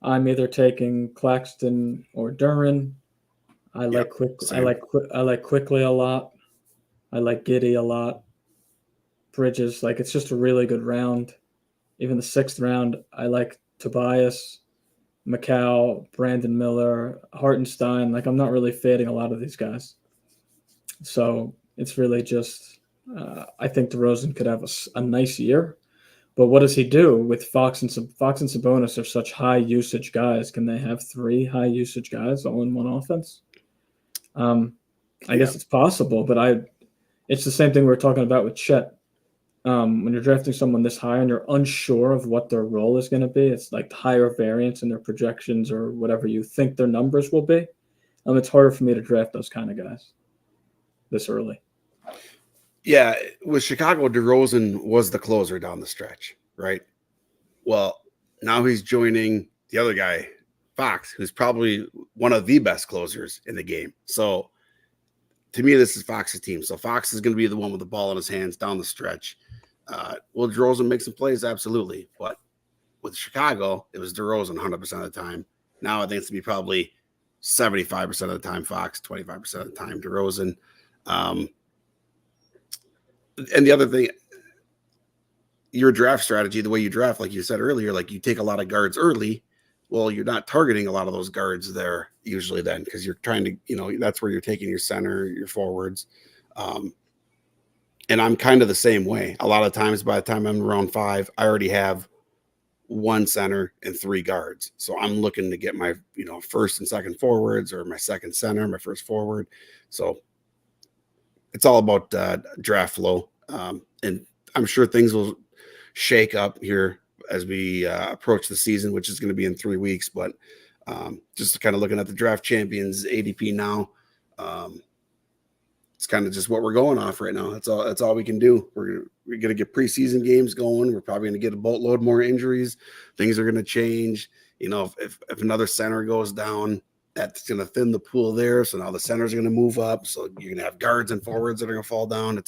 I'm either taking Claxton or Duran. I like Quickly a lot. I like Giddey a lot. Bridges, like it's just a really good round. Even the 6th round, I like Tobias, Macau, Brandon Miller, Hartenstein. Like I'm not really fading a lot of these guys. So it's really just I think DeRozan could have a nice year, But what does he do with Fox and Sabonis are such high usage guys? Can they have 3 high usage guys all in one offense? I guess it's possible, but it's the same thing we were talking about with Chet. When you're drafting someone this high and you're unsure of what their role is going to be, it's like higher variance in their projections or whatever you think their numbers will be. It's harder for me to draft those kind of guys this early. Yeah, with Chicago, DeRozan was the closer down the stretch, right? Well, now he's joining the other guy, Fox, who's probably one of the best closers in the game. So to me, this is Fox's team. So Fox is going to be the one with the ball in his hands down the stretch. Will DeRozan make some plays? Absolutely. But with Chicago, it was DeRozan 100% of the time. Now I think it's going to be probably 75% of the time Fox, 25% of the time DeRozan. And the other thing, your draft strategy, the way you draft, like you said earlier, like you take a lot of guards early. Well, you're not targeting a lot of those guards there usually then because you're trying to, that's where you're taking your center, your forwards. And I'm kind of the same way. A lot of times by the time I'm around 5, I already have 1 center and 3 guards. So I'm looking to get my, first and second forwards or my second center, my first forward. So it's all about draft flow. And I'm sure things will shake up here as we approach the season, which is going to be in 3 weeks. But just kind of looking at the draft champions ADP now, it's kind of just what we're going off right now. That's all we can do. We're going to get preseason games going. We're probably going to get a boatload more injuries. Things are going to change. If another center goes down, that's going to thin the pool there. So now the centers are going to move up. So you're going to have guards and forwards that are going to fall down.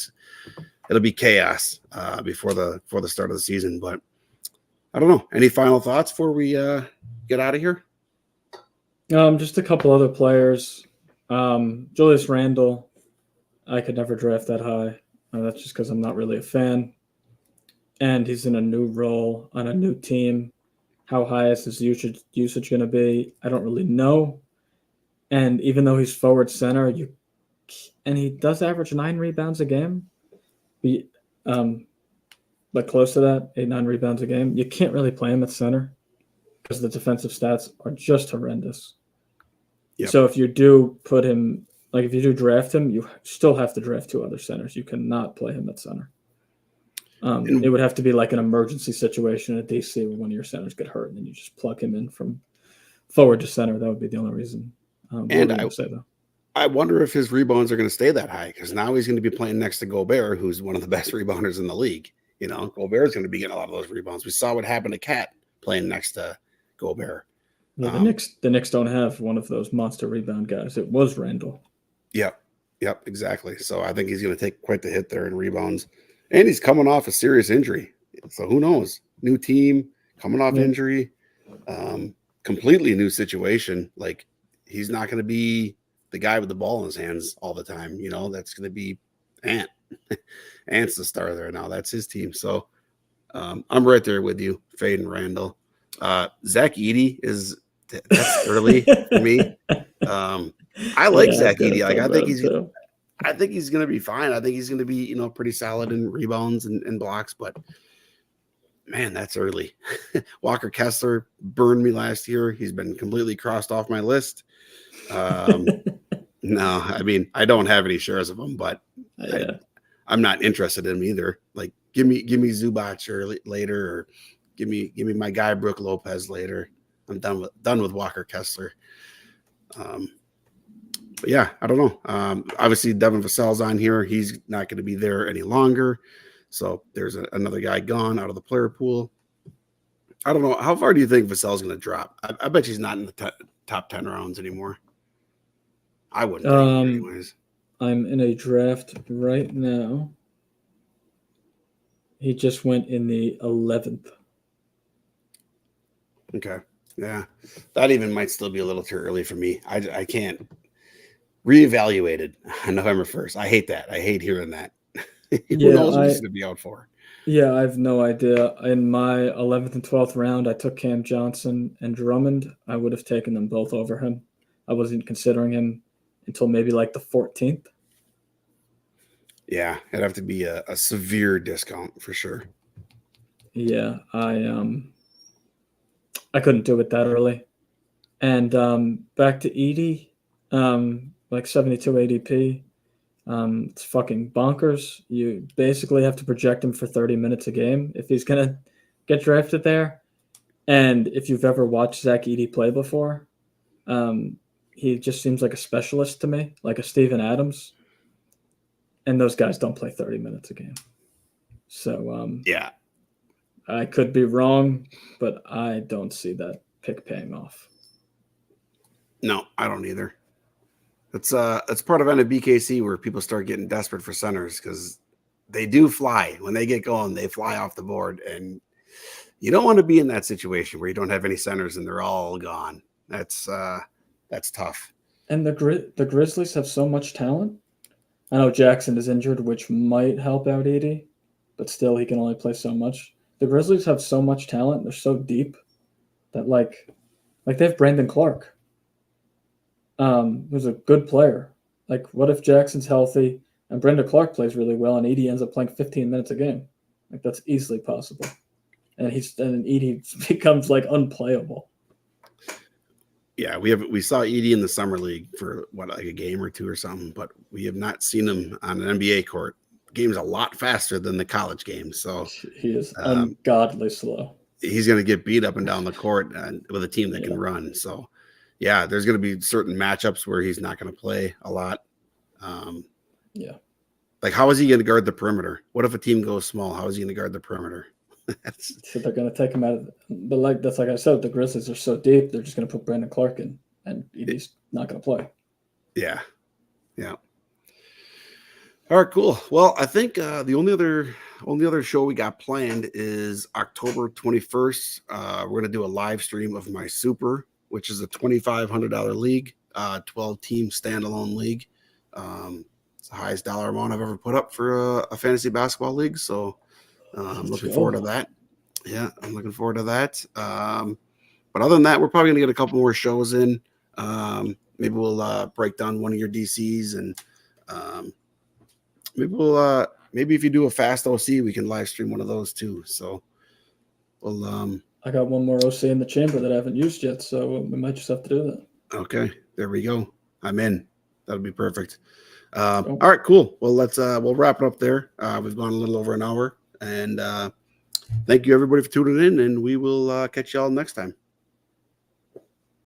It'll be chaos before the start of the season. But I don't know. Any final thoughts before we get out of here? Just a couple other players. Julius Randle. I could never draft that high. That's just because I'm not really a fan. And he's in a new role on a new team. How high is his usage going to be? I don't really know. And even though he's forward center, and he does average 9 rebounds a game, but close to that, 8-9 rebounds a game, you can't really play him at center because the defensive stats are just horrendous. Yep. So if you do put him, like if you do draft him, you still have to draft 2 other centers. You cannot play him at center. It would have to be like an emergency situation at DC where one of your centers get hurt, and then you just plug him in from forward to center. That would be the only reason. I wonder if his rebounds are going to stay that high because now he's going to be playing next to Gobert, who's one of the best rebounders in the league. Gobert is going to be getting a lot of those rebounds. We saw what happened to Cat playing next to Gobert. Yeah, the Knicks don't have one of those monster rebound guys. It was Randall. Yep, exactly. So I think he's going to take quite the hit there in rebounds. And he's coming off a serious injury. So who knows? New team, coming off injury, completely new situation. Like he's not going to be the guy with the ball in his hands all the time. That's going to be Ant. Ant's the star there now. That's his team. So I'm right there with you, Fade and Randall. Zach Edey that's early for me. I like Zach Edey. Like I think he's going to be fine. I think he's going to be, pretty solid in rebounds and blocks, but man, that's early. Walker Kessler burned me last year. He's been completely crossed off my list. No, I mean, I don't have any shares of him, but I'm not interested in him either. Like give me Zubac later, or give me my guy, Brook Lopez later. I'm done with Walker Kessler. But yeah, I don't know. Obviously, Devin Vassell's on here. He's not going to be there any longer. So there's another guy gone out of the player pool. I don't know. How far do you think Vassell's going to drop? I bet he's not in the top 10 rounds anymore. I wouldn't think anyways. I'm in a draft right now. He just went in the 11th. Okay. Yeah. That even might still be a little too early for me. I can't. Reevaluated on November 1st. I hate that. I hate hearing that. Who knows what he's going to be out for? Yeah, I have no idea. In my 11th and 12th round, I took Cam Johnson and Drummond. I would have taken them both over him. I wasn't considering him until maybe like the 14th. Yeah, it'd have to be a severe discount for sure. Yeah, I couldn't do it that early. And back to Edie, like 72 ADP. It's fucking bonkers. You basically have to project him for 30 minutes a game if he's gonna get drafted there. And if you've ever watched Zach Edey play before, he just seems like a specialist to me, like a Steven Adams. And those guys don't play 30 minutes a game. So Yeah. I could be wrong, but I don't see that pick paying off. No, I don't either. It's part of NFBKC where people start getting desperate for centers because they do fly. When they get going, they fly off the board. And you don't want to be in that situation where you don't have any centers and they're all gone. That's tough. And the Grizzlies have so much talent. I know Jackson is injured, which might help out Edey, but still he can only play so much. The Grizzlies have so much talent. They're so deep that like they have Brandon Clark, who's a good player. Like, what if Jackson's healthy and Brandon Clark plays really well and Edey ends up playing 15 minutes a game? Like, that's easily possible. And Edey becomes like unplayable. Yeah, we saw Edey in the summer league for like a game or two or something, but we have not seen him on an NBA court. The game's a lot faster than the college game, so he is ungodly slow. He's going to get beat up and down the court with a team that can run. So, yeah, there's going to be certain matchups where he's not going to play a lot. Like, how is he going to guard the perimeter? What if a team goes small? How is he going to guard the perimeter? So they're going to take him out of but like I said, the Grizzlies are so deep, they're just going to put Brandon Clark in, and he's not going to play. Yeah. All right, cool. Well, I think the only other show we got planned is October 21st. We're going to do a live stream of my Super, which is a $2,500 league, 12-team standalone league. It's the highest dollar amount I've ever put up for a fantasy basketball league. So I'm looking forward to that. Yeah, I'm looking forward to that. But other than that, we're probably going to get a couple more shows in. Maybe we'll break down one of your DCs, and maybe if you do a fast OC, we can live stream one of those too. So we'll I got one more OC in the chamber that I haven't used yet, so we might just have to do that. Okay, there we go. I'm in. That'll be perfect. All right, cool. Well, we'll wrap it up there. We've gone a little over an hour, and thank you everybody for tuning in, and we will catch y'all next time.